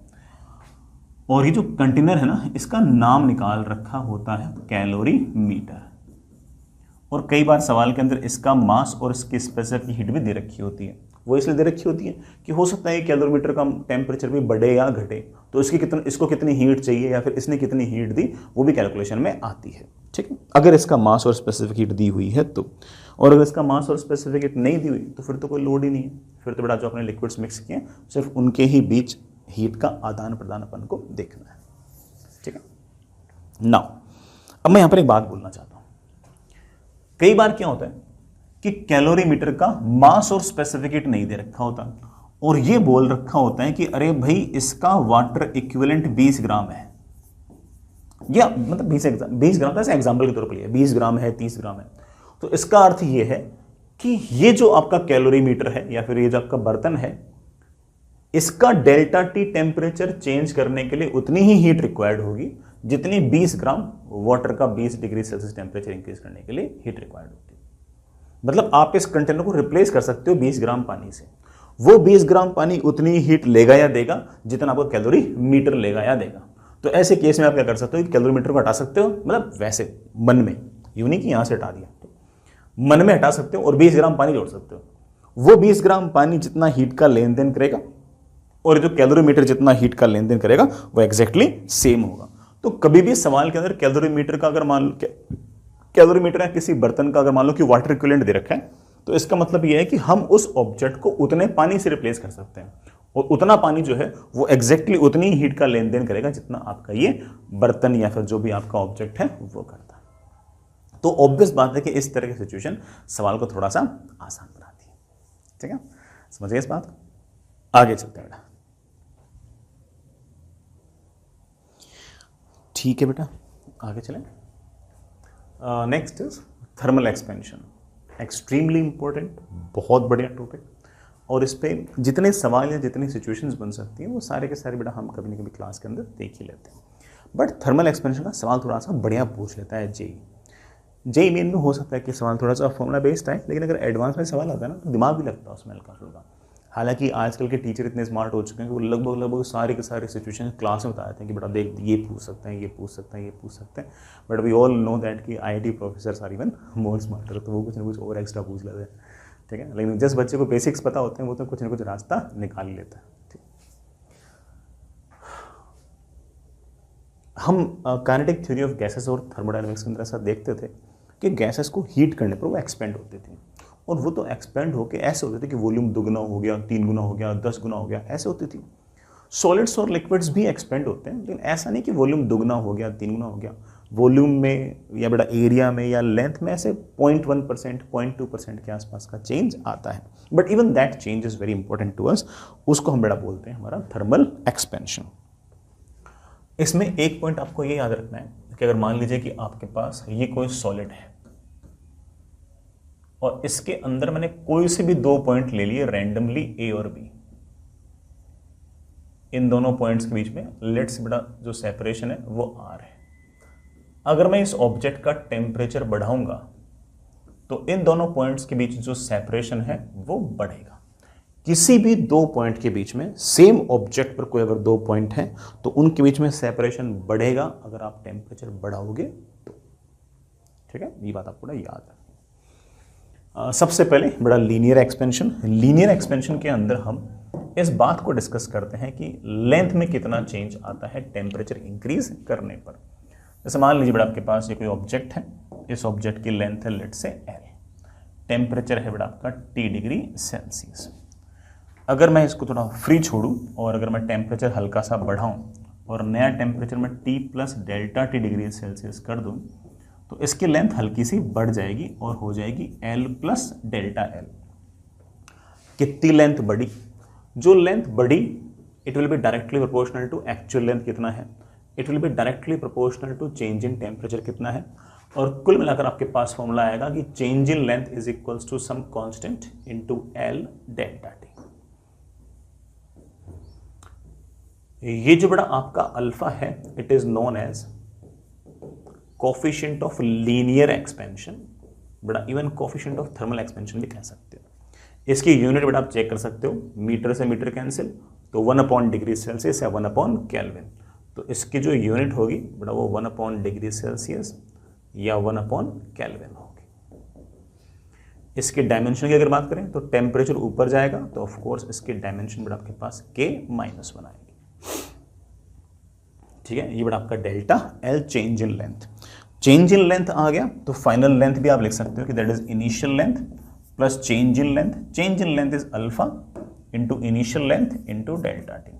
और ये जो कंटेनर है ना, इसका नाम निकाल रखा होता है कैलोरी मीटर, और कई बार सवाल के अंदर इसका मास और इसकी स्पेसिफिक हीट भी दे रखी होती है। वो इसलिए दे रखी होती है कि हो सकता है कैलोरीमीटर का टेम्परेचर भी बढ़े या घटे, तो इसको कितनी हीट चाहिए या फिर इसने कितनी हीट दी वो भी कैलकुलेशन में आती है, ठीक है। अगर इसका मास और स्पेसिफिक हीट दी हुई है तो, और अगर इसका मास और स्पेसिफिक हीट नहीं दी हुई तो फिर तो कोई लोड ही नहीं है, फिर तो बड़ा जो अपने लिक्विड्स मिक्स किए सिर्फ उनके ही बीच हीट का आदान प्रदान अपन को देखना है, ठीक है। नाउ अब मैं यहाँ पर एक बात बोलना चाहता हूँ। कई बार क्या होता है कि कैलोरीमीटर का मास और स्पेसिफिक हीट नहीं दे रखा होता और ये बोल रखा होता है कि अरे भाई इसका वाटर इक्विवेलेंट 20 ग्राम है, या मतलब 20 ग्राम का एग्जाम्पल के तौर पर लिया, 20 ग्राम है, 30 ग्राम है, तो इसका अर्थ ये है कि ये जो आपका कैलोरीमीटर है या फिर ये जो आपका बर्तन है, इसका डेल्टा टी टेम्परेचर चेंज करने के लिए उतनी ही हीट रिक्वायर्ड होगी जितनी 20 ग्राम वाटर का 20 डिग्री सेल्सियस टेम्परेचर इंक्रीज करने के लिए हीट रिक्वायर्ड होती है। मतलब आप इस कंटेनर को रिप्लेस कर सकते हो 20 ग्राम पानी से। वो 20 ग्राम पानी उतनी हीट लेगा या देगा जितना आपको कैलोरी मीटर लेगा या देगा। तो ऐसे केस में आप क्या कर सकते हो, कैलोरी मीटर को हटा सकते हो, मतलब वैसे मन में, यूं नहीं कि यहां से हटा दिया, तो मन में हटा सकते हो और 20 ग्राम पानी जोड़ सकते हो। वो 20 ग्राम पानी जितना हीट का लेन देन करेगा और जो कैलोरीमीटर जितना हीट का लेन देन करेगा वो एग्जैक्टली सेम होगा। तो कभी भी सवाल के अंदर कैलोरीमीटर का अगर मान लो, कैलोरीमीटर या किसी बर्तन का अगर मान लो कि वाटर इक्विवेलेंट दे रखा है, तो इसका मतलब यह है कि हम उस ऑब्जेक्ट को उतने पानी से रिप्लेस कर सकते हैं और उतना पानी जो है वो एग्जैक्टली उतनी हीट का लेन देन करेगा जितना आपका ये बर्तन या फिर जो भी आपका ऑब्जेक्ट है वो करता है। तो ऑब्वियस बात है कि इस तरह की सिचुएशन सवाल को थोड़ा सा आसान बनाती है। ठीक है, समझिए इस बात। आगे चलते हैं बेटा। ठीक है बेटा, आगे चलें। Next is thermal expansion. Extremely important, बहुत बढ़िया टॉपिक, और इस पे जितने सवाल या जितनी सिचुएशंस बन सकती हैं वो सारे के सारे बेटा हम कभी ना कभी क्लास के अंदर देख ही लेते हैं। बट थर्मल एक्सपेंशन का सवाल थोड़ा सा बढ़िया पूछ लेता है जेई मेन में। हो सकता है कि सवाल थोड़ा सा फॉर्मूला बेस्ड है, लेकिन अगर एडवांस में सवाल आता है ना तो दिमाग भी लगता है उसमें हल्का फुल्का। हालांकि आजकल के टीचर इतने स्मार्ट हो चुके हैं कि वो लगभग सारे के सारे सिचुएशन क्लास में बता देते हैं कि बेटा देख ये पूछ सकते हैं, ये पूछ सकते हैं, ये पूछ सकते हैं। But we all know that कि IIT professor are even more smarter, तो वो कुछ ना कुछ और एक्स्ट्रा पूछ लेते हैं। ठीक है, लेकिन जिस बच्चे को बेसिक्स पता होते हैं वो तो कुछ ना कुछ रास्ता निकाल ही लेता है। ठीक, हम काइनेटिक थ्योरी ऑफ गैसेस और थर्मोडायनामिक्स के अंदर ऐसा देखते थे कि गैसेस को हीट करने पर वो एक्सपेंड होती थी, और वो तो एक्सपेंड होकर ऐसे होते थे कि वॉल्यूम 2 गुना हो गया, 3 गुना हो गया, 10 गुना हो गया, ऐसे होती थी। सॉलिड्स और लिक्विड्स भी एक्सपेंड होते हैं, लेकिन ऐसा नहीं कि वॉल्यूम 2 गुना हो गया, 3 गुना हो गया। वॉल्यूम में या बेटा एरिया में या लेंथ में ऐसे 0.1%, 0.2% के आसपास का चेंज आता है। But even that change is very important to us, उसको हम बेटा बोलते हैं हमारा थर्मल एक्सपेंशन। इसमें एक पॉइंट आपको ये याद रखना है कि अगर मान लीजिए कि आपके पास ये कोई सॉलिड है और इसके अंदर मैंने कोई से भी 2 पॉइंट ले लिए रैंडमली, ए और बी। इन दोनों पॉइंट्स के बीच में लेट्स बेटा जो सेपरेशन है वो आर है। अगर मैं इस ऑब्जेक्ट का टेम्परेचर बढ़ाऊंगा तो इन दोनों पॉइंट्स के बीच जो सेपरेशन है वो बढ़ेगा। किसी भी 2 पॉइंट के बीच में, सेम ऑब्जेक्ट पर कोई अगर 2 पॉइंट हैं तो उनके बीच में सेपरेशन बढ़ेगा अगर आप टेम्परेचर बढ़ाओगे तो। ठीक है, ये बात आपको याद है। सबसे पहले बड़ा लीनियर एक्सपेंशन। लीनियर एक्सपेंशन के अंदर हम इस बात को डिस्कस करते हैं कि लेंथ में कितना चेंज आता है टेम्परेचर इंक्रीज करने पर। जैसे मान लीजिए बड़ा आपके पास ये कोई ऑब्जेक्ट है, इस ऑब्जेक्ट की लेंथ है लेट से एल, टेम्परेचर है बड़ा आपका T डिग्री सेल्सियस। अगर मैं इसको थोड़ा फ्री छोड़ूं और अगर मैं टेम्परेचर हल्का सा बढ़ाऊं और नया टेम्परेचर में T plus delta T degree Celsius कर दूं तो इसकी लेंथ हल्की सी बढ़ जाएगी और हो जाएगी L प्लस डेल्टा L। कितनी लेंथ बढ़ी? जो लेंथ बढ़ी it will be directly proportional to actual length कितना है, it will be directly proportional to change in temperature कितना है, और कुल मिलाकर आपके पास फॉर्मूला आएगा कि change in length is equals to some constant into L delta T। ये जो बड़ा आपका अल्फा है it is known as coefficient of linear expansion, बड़ा even coefficient of thermal expansion भी कह सकते हो। इसकी यूनिट बड़ा आप चेक कर सकते हो, मीटर से मीटर कैंसिल, तो 1 डिग्री सेल्सियस या 1 केल्विन। तो इसकी जो यूनिट होगी बड़ा वो 1 डिग्री सेल्सियस या 1 केल्विन होगी। इसके डायमेंशन की अगर बात करें तो टेम्परेचर ऊपर जाएगा तो ऑफ कोर्स इसकी डायमेंशन बड़ा आपके पास K-1 आएगी। ठीक है, ये बड़ा आपका delta L change in length. Change in length आ गया तो फाइनल लेंथ भी आप लिख सकते हो कि that is initial length plus change in length. Change in length is alpha into initial length into delta T।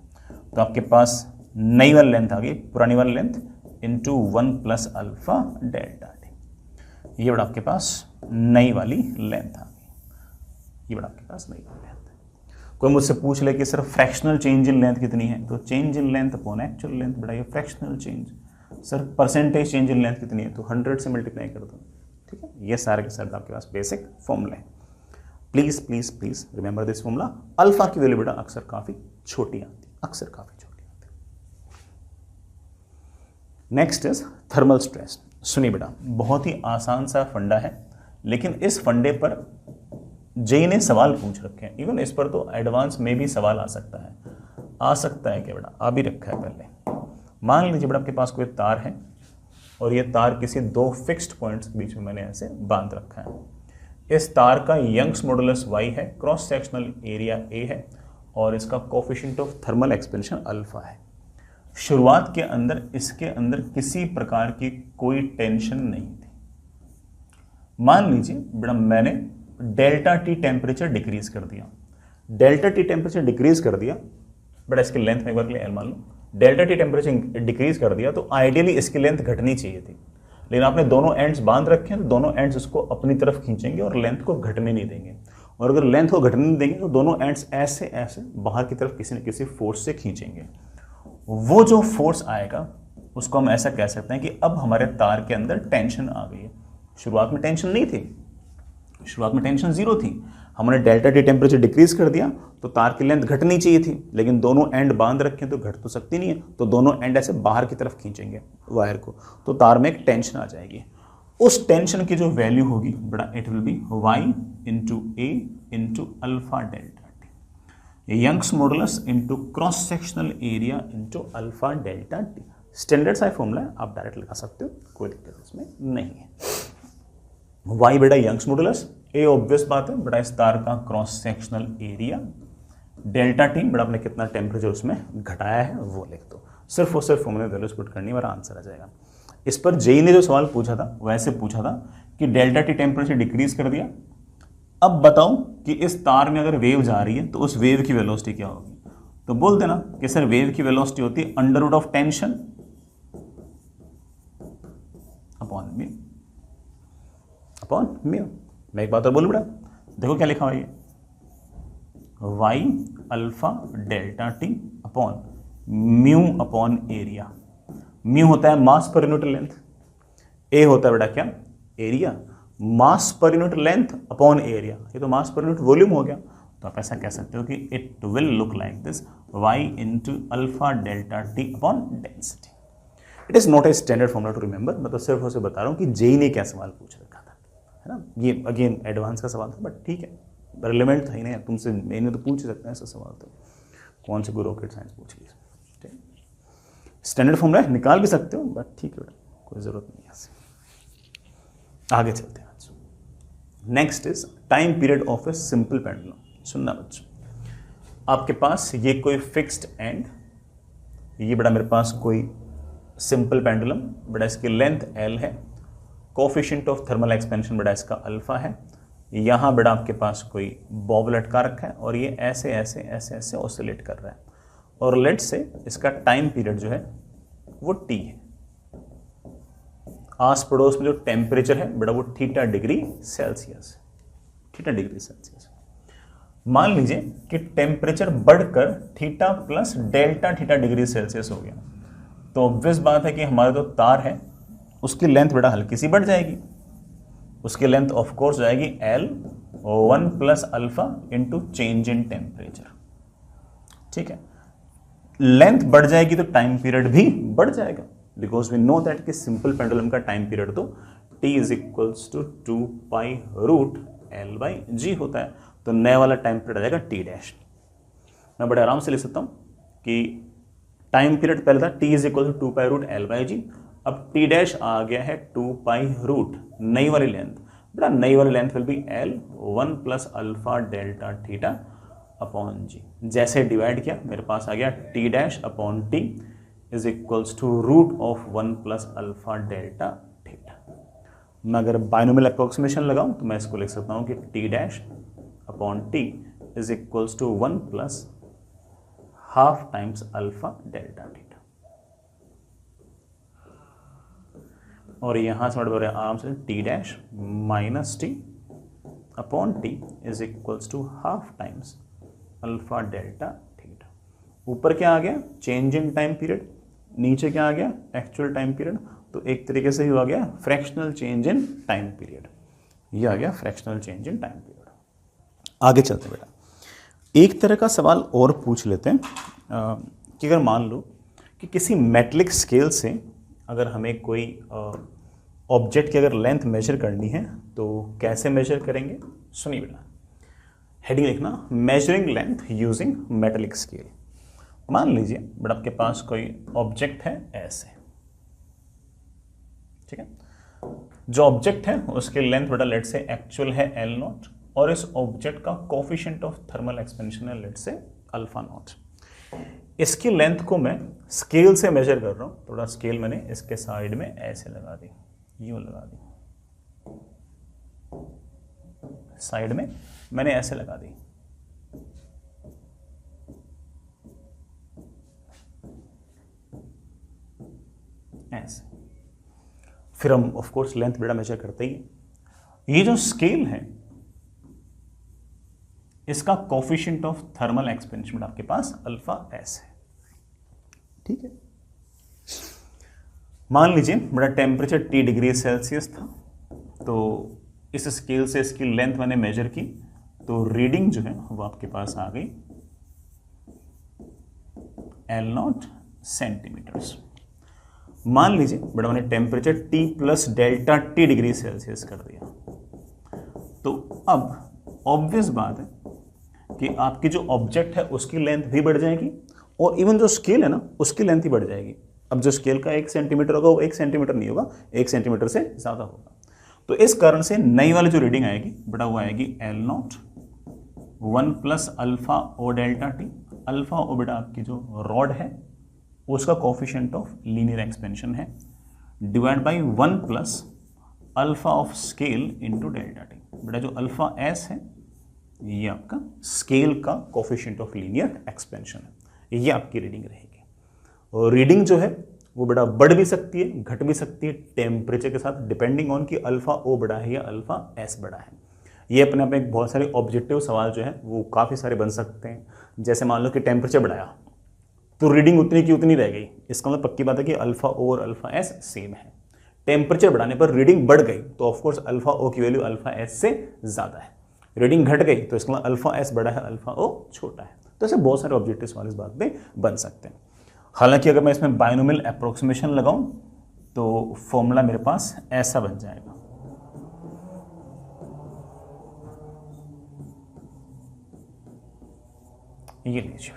तो आपके पास नई वाली लेंथ आ गई, पुरानी वाली length into 1 plus alpha delta T। ये बड़ा आपके पास नई वाली लेंथ आ गई, ये बड़ा आपके पास नई वाली लेंथ। कोई मुझसे पूछ ले कि sir fractional change in length कितनी है, तो change in length upon actual length, बड़ा ये fractional change. Sir percentage change in length कितनी है, तो 100 से मल्टीप्लाई कर दो। ठीक है, ये सारे के सारे आपके पास बेसिक फॉर्मूला है। Please please please remember this formula. Alpha की वैल्यू बेटा अक्सर काफी छोटी आती है, अक्सर काफी छोटी आती है। Next is thermal stress. सुनिए बेटा, बहुत ही आसान सा फंडा है, लेकिन इस फंडे पर जेई ने सवाल पूछ रखे हैं। इवन इस पर तो एडवांस में भी सवाल आ सकता है क्या बेटा? आ भी रखा है पहले। मान लीजिए बेटा आपके पास कोई तार है और ये तार किसी दो फिक्स्ड पॉइंट्स के बीच में मैंने ऐसे बांध रखा है। इस तार का यंग्स मॉडुलस y है, क्रॉस सेक्शनल एरिया a है और इसका coefficient of thermal expansion alpha है। शुरुआत के अंदर इसके अंदर किसी प्रकार की कोई टेंशन नहीं थी। मान लीजिए बेटा मैंने डेल्टा टी टेम्परेचर डिक्रीज कर दिया। डेल्टा टी टेम्परेचर डिक्रीज कर दिया बेटा, इसकी लेंथ में एक बार के लिए एल मान लो। डेल्टा टी टेम्परेचर डिक्रीज कर दिया तो आइडियली इसकी लेंथ घटनी चाहिए थी, लेकिन आपने दोनों एंड्स बांध रखे हैं तो दोनों एंड्स इसको अपनी तरफ खींचेंगे और लेंथ को घटने नहीं देंगे। और अगर लेंथ को घटने नहीं देंगे तो दोनों एंड्स ऐसे ऐसे बाहर की तरफ किसी न किसी फोर्स से खींचेंगे। वो जो फोर्स आएगा उसको हम ऐसा कह सकते हैं कि अब हमारे तार के अंदर टेंशन आ गई है। शुरुआत में टेंशन नहीं थी, शुरुआत में टेंशन जीरो थी। हमने डेल्टा टी टेम्परेचर डिक्रीज कर दिया तो तार की लेंथ घटनी चाहिए थी, लेकिन दोनों एंड बांध रखे तो घट तो सकती नहीं है, तो दोनों एंड ऐसे बाहर की तरफ खींचेंगे वायर को, तो तार में एक टेंशन आ जाएगी। उस टेंशन की जो वैल्यू होगी बेटा, it will be y into A into alpha delta T, Young's modulus into cross sectional area into alpha delta T. Standard सा फॉर्मूला है, आप डायरेक्ट लगा सकते हो, कोई दिक्कत इसमें नहीं है। y बेटा यंग्स मॉडुलस, ए ऑब्वियस बात है बेटा इस तार का cross sectional area, delta T बेटा आपने कितना टेम्परेचर उसमें घटाया है वो लिख दो। सिर्फ और सिर्फ फॉर्मूले वैल्यूज पुट करनी है, मेरा आंसर आ जाएगा। इस पर जेई ने जो सवाल पूछा था वैसे पूछा था कि डेल्टा टी टेम्परेचर डिक्रीज कर दिया, अब बताओ कि इस तार में अगर वेव जा रही है तो उस वेव की वेलोसिटी क्या होगी। तो बोल देना कि सर वेव की वेलोसिटी होती है under root of tension upon mu, upon mu. मैं एक बात और बोलूं बेटा, देखो क्या लिखा हुआ है, Y alpha delta T upon mu upon area. Mu होता है मास पर यूनिट लेंथ, ए होता है बेटा क्या, एरिया। मास per unit length upon area, ये तो मास पर यूनिट वॉल्यूम हो गया। तो आप ऐसा कह सकते हो कि it will look like this, Y into alpha delta T upon density. It is not a standard formula to remember, मैं तो सिर्फ उसे बता रहा हूँ कि जेई ने क्या सवाल पूछ रखा था, है ना। ये अगेन एडवांस का सवाल था, बट ठीक है, रिलेवेंट था ही नहीं, तुमसे मैंने तो पूछ सकते हैं ऐसा सवाल, तो कौन से कोई रॉकेट साइंस पूछ ली। स्टैंडर्ड फॉर्मूला है, निकाल भी सकते हो, बट ठीक है, कोई ज़रूरत नहीं है। आगे चलते हैं। Next is time period of a simple pendulum. सुनना बच्चों, आपके पास ये कोई फिक्स्ड एंड, ये बड़ा मेरे पास कोई सिंपल पेंडुलम, बड़ा इसकी लेंथ L है, कोफिशिएंट ऑफ थर्मल एक्सपेंशन बड़ा इसका अल्फा है। यहाँ बड़ा आपके पास कोई बॉब लटका रखा है और ये ऐसे ऐसे ऐसे ऐसे ऑसिलेट कर रहा है, और लेट से इसका टाइम पीरियड जो है वो T है। आस पड़ोस में जो टेम्परेचर है बेटा वो theta degree Celsius, theta degree Celsius. मान लीजिए कि टेम्परेचर बढ़कर theta plus delta theta degree Celsius हो गया, तो ऑब्वियस बात है कि हमारा जो तार है उसकी लेंथ बेटा हल्की सी बढ़ जाएगी। उसकी लेंथ ऑफ कोर्स जाएगी L 1 plus alpha into change in temperature. ठीक है, लेंथ बढ़ जाएगी तो टाइम पीरियड भी बढ़ जाएगा, बिकॉज वी नो दैट कि सिंपल पेंडुलम का टाइम पीरियड तो T is equals to 2 pi root L by g होता है। तो नया वाला टाइम पीरियड आ जाएगा T डैश। मैं बड़े आराम से लिख सकता हूँ कि टाइम पीरियड पहले था T is equal to 2 pi root L by g, अब T डैश आ गया है 2 पाई रूट नई वाली लेंथ। बेटा नई वाली length will be L 1 plus alpha delta theta upon g. जैसे डिवाइड किया मेरे पास आ गया T dash upon T is equals to root of 1 plus alpha delta theta. मैं अगर बाइनोमियल अप्रोक्सीमेशन लगाऊं तो मैं इसको लिख सकता हूं कि T dash upon T is equals to 1 plus half times alpha delta theta. और यहां से बड़े आराम से T dash minus T upon T is equals to half times alpha delta theta. ऊपर क्या आ गया, चेंज इन टाइम पीरियड, नीचे क्या आ गया, एक्चुअल टाइम पीरियड। तो एक तरीके से ही आ गया fractional change in time period, ये आ गया fractional change in time period. आगे चलते बेटा, एक तरह का सवाल और पूछ लेते हैं कि अगर मान लो कि किसी मेटलिक स्केल से अगर हमें कोई ऑब्जेक्ट की अगर लेंथ मेजर करनी है तो कैसे मेजर करेंगे, सुनिए बेटा। हेडिंग लिखना, measuring length using metallic scale. मान लीजिए बट आपके पास कोई ऑब्जेक्ट है ऐसे, ठीक है। जो ऑब्जेक्ट है उसके लेंथ बेटा लेट से एक्चुअल है एल नॉट, और इस ऑब्जेक्ट का कोफिशिएंट ऑफ थर्मल एक्सपेंशन है लेट से अल्फा नॉट। इसकी लेंथ को मैं स्केल से मेजर कर रहा हूं, थोड़ा स्केल मैंने इसके साइड में ऐसे लगा दी, यूं लगा दी, साइड में मैंने ऐसे लगा दी। ऐसे फिर हम ऑफ कोर्स लेंथ बेटा मेजर करते ही। ये जो स्केल है इसका कोफिशिएंट ऑफ थर्मल एक्सपेंशन आपके पास अल्फा एस है, ठीक है। मान लीजिए मेरा टेम्परेचर T डिग्री सेल्सियस था, तो इस स्केल से इसकी लेंथ मैंने मेजर की, तो रीडिंग जो है वो आपके पास आ गई एल नॉट सेंटीमीटर्स। मान लीजिए बड़ा मैंने temperature T plus delta T degree Celsius कर दिया, तो अब ऑब्वियस बात है कि आपकी जो ऑब्जेक्ट है उसकी लेंथ भी बढ़ जाएगी, और इवन जो स्केल है ना उसकी लेंथ ही बढ़ जाएगी। अब जो स्केल का 1 सेंटीमीटर होगा वो 1 सेंटीमीटर नहीं होगा, 1 सेंटीमीटर से ज़्यादा होगा। तो इस कारण से नई वाली जो रीडिंग आएगी बेटा वो आएगी L not 1 plus alpha o delta T. Alpha o बेटा आपकी जो रॉड है उसका कोफिशिएंट ऑफ लीनियर एक्सपेंशन है, divide by 1 plus alpha of scale into delta T. बेटा जो अल्फा एस है ये आपका स्केल का कोफिशिएंट ऑफ लीनियर एक्सपेंशन है, ये आपकी रीडिंग रहेगी। और रीडिंग जो है वो बेटा बढ़ भी सकती है घट भी सकती है टेम्परेचर के साथ, डिपेंडिंग ऑन कि अल्फा ओ बड़ा है या अल्फा एस बड़ा है। ये अपने आप में बहुत सारे ऑब्जेक्टिव सवाल जो है वो काफ़ी सारे बन सकते हैं। जैसे मान लो कि टेम्परेचर बढ़ाया तो रीडिंग उतनी की उतनी रह गई, इसका मतलब पक्की बात है कि अल्फा ओ और अल्फा एस सेम है। टेम्परेचर बढ़ाने पर रीडिंग बढ़ गई तो ऑफकोर्स अल्फा ओ की वैल्यू अल्फा एस से ज़्यादा है। रीडिंग घट गई तो इसका मतलब अल्फा एस बड़ा है अल्फा ओ छोटा है। तो ऐसे बहुत सारे ऑब्जेक्टिव सवाल इस बात पे बन सकते हैं। हालांकि अगर मैं इसमें बायनोमियल अप्रोक्सीमेशन लगाऊं तो फॉर्मूला मेरे पास ऐसा बन जाएगा, ये लीजिए,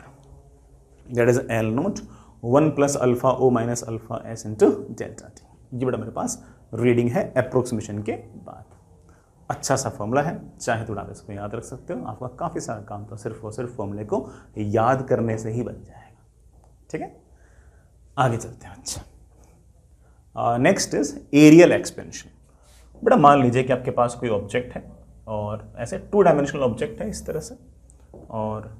that is L nought 1 plus alpha O minus alpha S into delta T. ये बड़ा मेरे पास रीडिंग है अप्रोक्सीमेशन के बाद। अच्छा सा फॉर्मूला है, चाहे तो आप इसको याद रख सकते हो, आपका काफ़ी सारा काम तो सिर्फ और सिर्फ फॉर्मूले को याद करने से ही बन जाएगा, ठीक है। आगे चलते हैं। अच्छा, नेक्स्ट इज एरियल एक्सपेंशन। बेटा मान लीजिए कि आपके पास कोई ऑब्जेक्ट है और ऐसे 2 डायमेंशनल ऑब्जेक्ट है इस तरह से, और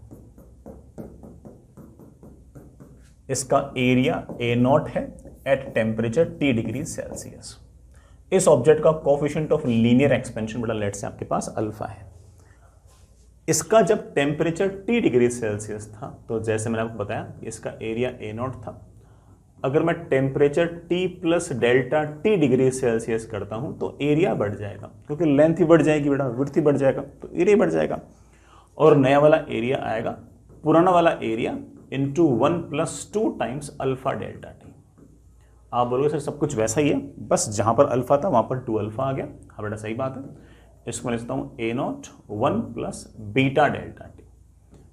इसका एरिया ए नॉट है at temperature T degree Celsius. इस ऑब्जेक्ट का कोफिशिएंट ऑफ लीनियर एक्सपेंशन बेटा लेट से आपके पास अल्फा है। इसका जब टेम्परेचर T डिग्री सेल्सियस था तो जैसे मैंने आपको बताया इसका एरिया ए नॉट था। अगर मैं temperature T plus delta T degree Celsius करता हूं तो एरिया बढ़ जाएगा, क्योंकि लेंथ ही बढ़ जाएगी बेटा, विड्थ ही बढ़ जाएगा तो एरिया बढ़ जाएगा, और नया वाला एरिया आएगा पुराना वाला area into 1 plus 2 times alpha delta T. आप बोलोगे सर सब कुछ वैसा ही है, बस जहां पर अल्फा था वहां पर 2 अल्फा आ गया। हाँ बेटा सही बात है, इसको मैं लिखता हूं A not 1 plus beta delta T.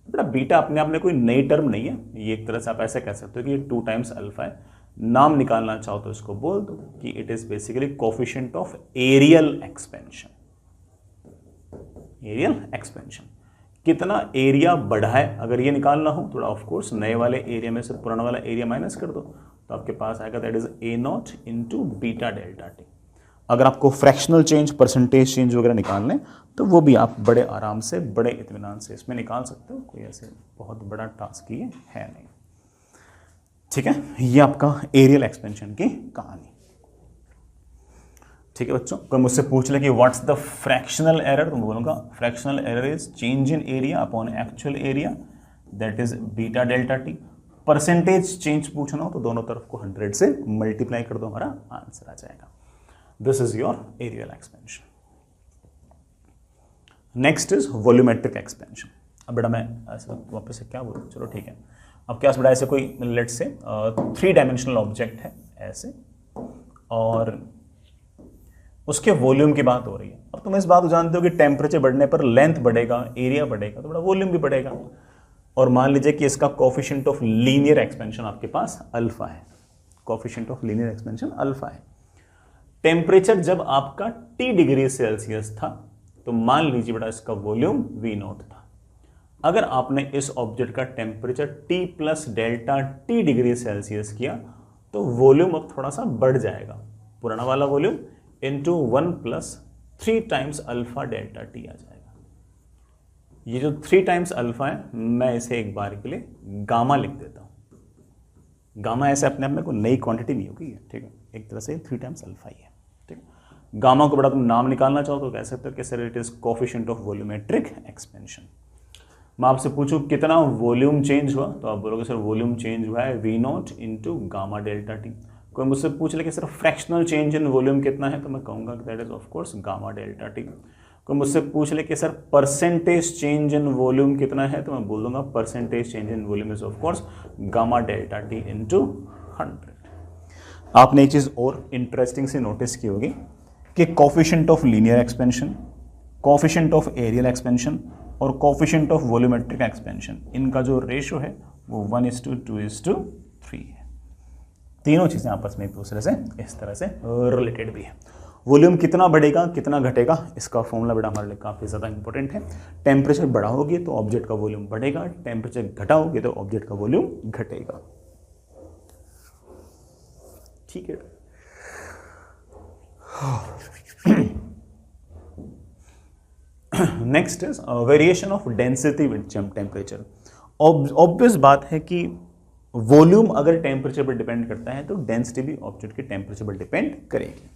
बेटा बीटा अपने आप में कोई नई टर्म नहीं है, ये एक तरह से आप ऐसे कह सकते हो कि ये 2 टाइम्स अल्फा है। नाम निकालना चाहो तो इसको बोल दो कि it is basically coefficient of areal expansion. Areal expansion कितना एरिया बढ़ा है अगर ये निकालना हो तो ऑफ कोर्स नए वाले एरिया में से पुराना वाला एरिया माइनस कर दो तो आपके पास आएगा that is a not into beta delta T. अगर आपको फ्रैक्शनल चेंज परसेंटेज चेंज वगैरह निकालने तो वो भी आप बड़े आराम से बड़े इत्मीनान से इसमें निकाल सकते हो, कोई ऐसे बहुत बड़ा टास्क ये है नहीं, ठीक है। ये आपका एरियल एक्सपेंशन की कहानी, ठीक है बच्चों। कोई मुझसे पूछ ले कि व्हाट्स द फ्रैक्शनल एरर, तो मैं बोलूँगा fractional error is change in area upon actual area that is beta delta T. Percentage change पूछना हो तो दोनों तरफ को 100 से मल्टीप्लाई कर दो, हमारा आंसर आ जाएगा। This is your areal expansion. Next is volumetric expansion. अब बेटा मैं ऐसा वापस से क्या बोलूँ, चलो ठीक है। अब क्या बेटा ऐसे कोई लेट से 3 डायमेंशनल ऑब्जेक्ट है ऐसे, और उसके वॉल्यूम की बात हो रही है। अब तुम इस बात को जानते हो कि टेम्परेचर बढ़ने पर लेंथ बढ़ेगा, एरिया बढ़ेगा, तो बड़ा वॉल्यूम भी बढ़ेगा। और मान लीजिए कि इसका कोफिशिएंट ऑफ लीनियर एक्सपेंशन आपके पास अल्फा है, coefficient of linear expansion alpha है। टेम्परेचर जब आपका T डिग्री सेल्सियस था तो मान लीजिए बेटा इसका वॉल्यूम V0 था। अगर आपने इस ऑब्जेक्ट का temperature T plus delta T degree Celsius किया तो वॉल्यूम अब थोड़ा सा बढ़ जाएगा, पुराना वाला volume into 1 plus 3 times alpha delta T आ जाएगा। ये जो 3 टाइम्स अल्फा है मैं इसे एक बार के लिए गामा लिख देता हूं। गामा ऐसे अपने आप में कोई नई क्वांटिटी नहीं होगी, ठीक है, एक तरह से 3 टाइम्स अल्फा ही है, ठीक है। गामा को बड़ा तुम नाम निकालना चाहो तो कह सकते हो कि sir it is coefficient of volumetric expansion. मैं आपसे पूछूं कितना वॉल्यूम चेंज हुआ तो आप बोलोगे सर वॉल्यूम चेंज हुआ है V0 into gamma delta T. कोई मुझसे पूछ ले कि sir fractional change in volume कितना है तो मैं कहूँगा कि that is of course gamma delta T. कोई मुझसे पूछ ले कि sir percentage change in volume कितना है तो मैं बोल दूंगा percentage change in volume is of course gamma delta T into 100। आपने एक चीज़ और इंटरेस्टिंग से नोटिस की होगी कि coefficient of linear expansion, coefficient of areal expansion और कोफिशिएंट ऑफ वॉल्यूमेट्रिक एक्सपेंशन, इनका जो रेशो है वो 1:2:3 है। तीनों चीज़ें आपस में एक दूसरे से इस तरह से रिलेटेड भी है। वॉल्यूम कितना बढ़ेगा कितना घटेगा इसका फॉर्मूला बेटा हमारे लिए काफ़ी ज़्यादा इंपॉर्टेंट है। टेम्परेचर बढ़ाओगे तो ऑब्जेक्ट का वॉल्यूम बढ़ेगा, टेम्परेचर घटाओगे तो ऑब्जेक्ट का वॉल्यूम घटेगा, ठीक है। Next is variation of density with temperature. Obvious बात है कि वॉल्यूम अगर टेम्परेचर पर डिपेंड करता है तो डेंसिटी भी ऑब्जेक्ट के टेम्परेचर पर डिपेंड करेगी।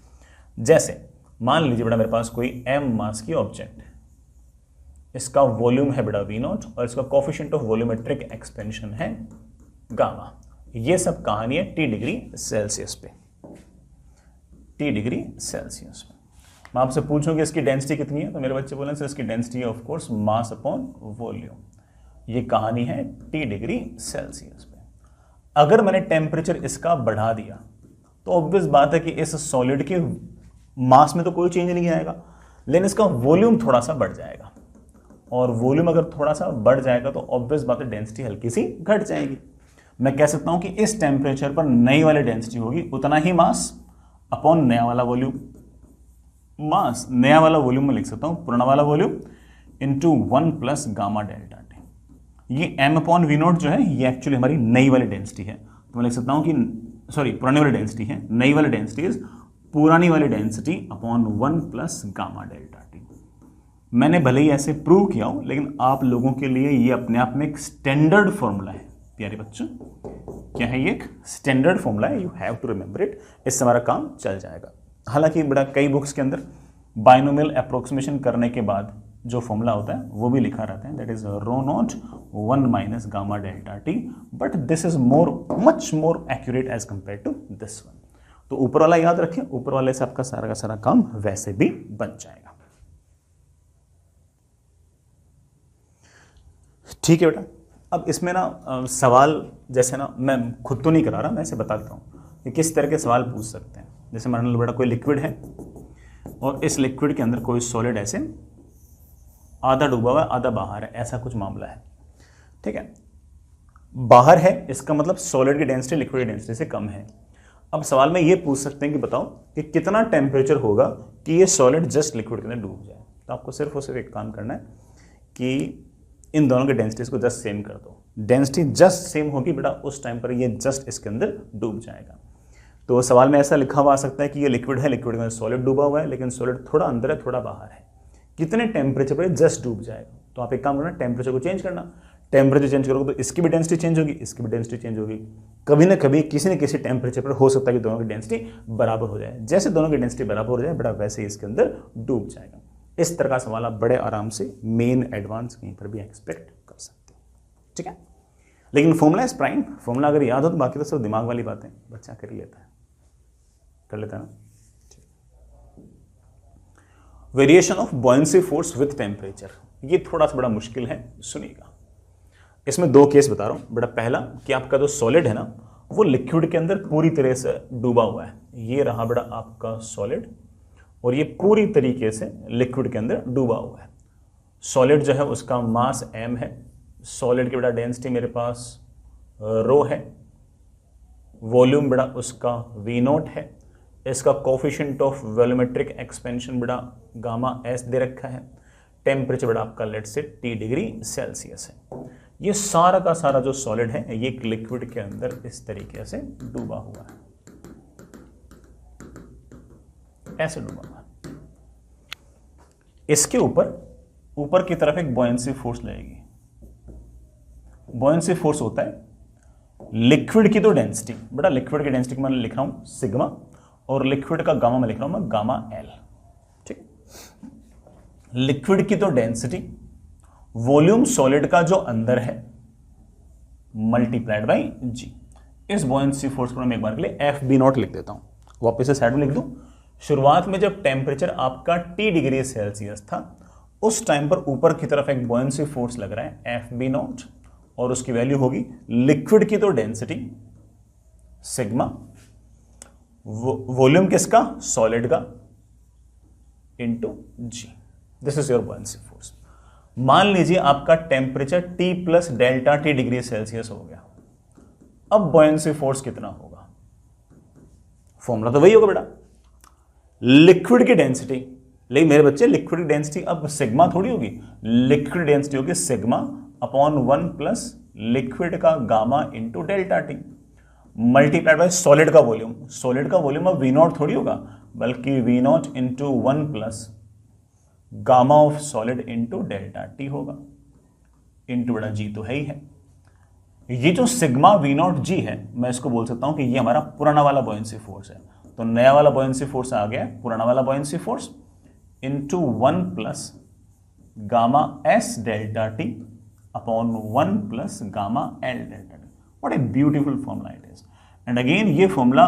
जैसे मान लीजिए बेटा मेरे पास कोई m मास की ऑब्जेक्ट है, इसका वॉल्यूम है बेटा V0 और इसका कोफिशिएंट ऑफ वॉल्यूमेट्रिक एक्सपेंशन है गामा। ये सब कहानी है T डिग्री सेल्सियस पे, T डिग्री सेल्सियस पे। मैं आपसे पूछूं कि इसकी डेंसिटी कितनी है तो मेरे बच्चे बोलें सर इसकी density of course mass upon volume. ये कहानी है T डिग्री सेल्सियस पे। अगर मैंने टेम्परेचर इसका बढ़ा दिया तो ऑब्वियस बात है कि इस सॉलिड के मास में तो कोई चेंज नहीं आएगा, लेकिन इसका वॉल्यूम थोड़ा सा बढ़ जाएगा, और वॉल्यूम अगर थोड़ा सा बढ़ जाएगा तो ऑब्वियस बात है डेंसिटी हल्की सी घट जाएगी। मैं कह सकता हूं कि इस टेम्परेचर पर नई वाली डेंसिटी होगी उतना ही मास अपॉन नया वाला वॉल्यूम। मास नया वाला वॉल्यूम में लिख सकता हूं पुराना वाला volume into 1 plus gamma delta T. ये m अपॉन V0 जो है ये एक्चुअली हमारी नई वाली डेंसिटी है, तो मैं लिख सकता हूं कि सॉरी पुरानी वाली डेंसिटी है, नई वाली डेंसिटी इज पुरानी वाली density upon 1 plus gamma delta T. मैंने भले ही ऐसे प्रूव किया हो लेकिन आप लोगों के लिए ये अपने आप में एक स्टैंडर्ड फॉर्मूला है प्यारे बच्चों। क्या है ये? एक स्टैंडर्ड फॉर्मूला है, you have to remember it, इससे हमारा काम चल जाएगा। हालांकि बड़ा कई बुक्स के अंदर बाइनोमियल अप्रोक्सीमेशन करने के बाद जो फॉर्मूला होता है वो भी लिखा रहता है, that is ρ0 1 minus gamma delta T, but this is much more accurate as compare to this one. तो ऊपर वाला याद रखें, ऊपर वाले से आपका सारा का सारा काम वैसे भी बन जाएगा, ठीक है बेटा। अब इसमें ना सवाल जैसे ना मैं खुद तो नहीं करा रहा, मैं ऐसे बता देता हूँ कि किस तरह के सवाल पूछ सकते हैं। जैसे मान लो बेटा कोई लिक्विड है और इस लिक्विड के अंदर कोई सॉलिड ऐसे आधा डूबा हुआ है आधा बाहर है, ऐसा कुछ मामला है, ठीक है। बाहर है इसका मतलब सॉलिड की डेंसिटी लिक्विड की डेंसिटी से कम है। अब सवाल में ये पूछ सकते हैं कि बताओ कि कितना टेम्परेचर होगा कि ये सॉलिड जस्ट लिक्विड के अंदर डूब जाए। तो आपको सिर्फ और सिर्फ एक काम करना है कि इन दोनों के डेंसिटीज को जस्ट सेम कर दो। डेंसिटी जस्ट सेम होगी बेटा उस टाइम पर ये जस्ट इसके अंदर डूब जाएगा। तो सवाल में ऐसा लिखा हुआ आ सकता है कि ये लिक्विड है, लिक्विड के अंदर सॉलिड डूबा हुआ है, लेकिन सॉलिड थोड़ा अंदर है थोड़ा बाहर है, कितने टेम्परेचर पर जस्ट डूब जाएगा। तो आप एक काम करना, टेम्परेचर को चेंज करना। टेम्परेचर चेंज करोगे तो इसकी भी डेंसिटी चेंज होगी, इसकी भी डेंसिटी चेंज होगी। कभी ना कभी किसी न किसी टेम्परेचर पर हो सकता है कि दोनों की डेंसिटी बराबर हो जाए। जैसे दोनों की डेंसिटी बराबर हो जाए बेटा वैसे ही इसके अंदर डूब जाएगा। इस तरह का सवाल आप बड़े आराम से मेन एडवांस कहीं पर भी एक्सपेक्ट कर सकते हैं, ठीक है। लेकिन फॉर्मूला इज प्राइम, फॉर्मूला अगर याद हो तो बाकी तो सब दिमाग वाली बातें बच्चा कर ही लेता है, कर लेता है ना। Variation of buoyancy force with temperature, ये थोड़ा सा बड़ा मुश्किल है, सुनिएगा। इसमें दो केस बता रहा हूं बेटा। पहला कि आपका जो सॉलिड है ना वो लिक्विड के अंदर पूरी तरह से डूबा हुआ है। ये रहा बेटा आपका सॉलिड और ये पूरी तरीके से लिक्विड के अंदर डूबा हुआ है। सॉलिड जो है उसका मास m है, सॉलिड की बेटा डेंसिटी मेरे पास रो है, वॉल्यूम बेटा उसका v नॉट है, इसका कोफिशिएंट ऑफ वॉल्यूमेट्रिक एक्सपेंशन बेटा गामा s दे रखा है, टेम्परेचर बेटा आपका let's say T degree Celsius है। ये सारा का सारा जो सॉलिड है ये एक लिक्विड के अंदर इस तरीके से डूबा हुआ है, ऐसे डूबा हुआ है। इसके ऊपर की तरफ एक बॉयंसी फोर्स लगेगी। बॉयंसी फोर्स होता है लिक्विड की तो डेंसिटी, बेटा लिक्विड की डेंसिटी मैं लिख रहा हूं सिग्मा और लिक्विड का गामा में लिख रहा हूं मैं गामा एल। ठीक, लिक्विड की तो डेंसिटी, वॉल्यूम सॉलिड का जो अंदर है मल्टीप्लाइड बाई जी। इस बॉयंसी फोर्स को मैं एक बार के लिए एफ बी नॉट लिख देता हूं, वापस से साइड में लिख दूं। शुरुआत में जब टेम्परेचर आपका T डिग्री सेल्सियस था उस टाइम पर ऊपर की तरफ एक बॉयंसी फोर्स लग रहा है एफ बी नॉट और उसकी वैल्यू होगी लिक्विड की तो डेंसिटी सिग्मा, वॉल्यूम किसका सॉलिड का, into G. This is your buoyancy force. मान लीजिए आपका temperature T plus delta T degree Celsius हो गया। अब बॉयंसी फोर्स कितना होगा? फॉर्मूला तो वही होगा बेटा, लिक्विड की डेंसिटी। लेकिन मेरे बच्चे लिक्विड की डेंसिटी अब सिग्मा थोड़ी होगी, लिक्विड डेंसिटी होगी सिग्मा अपॉन 1 प्लस लिक्विड का gamma into delta T multiplied by solid का वॉल्यूम। सॉलिड का वॉल्यूम अब वी नॉट थोड़ी होगा बल्कि V nought into 1 plus gamma of solid into delta T होगा, इंटू बड़ा जी तो है ही है। ये जो सिग्मा वी नॉट जी है मैं इसको बोल सकता हूं कि ये हमारा पुराना वाला बॉयंसी फोर्स है। तो नया वाला बॉयंसी फोर्स आ गया, पुराना वाला buoyancy force into 1 plus gamma S delta T upon 1 plus gamma L delta T. What a beautiful formula it is. And again ये फॉर्मूला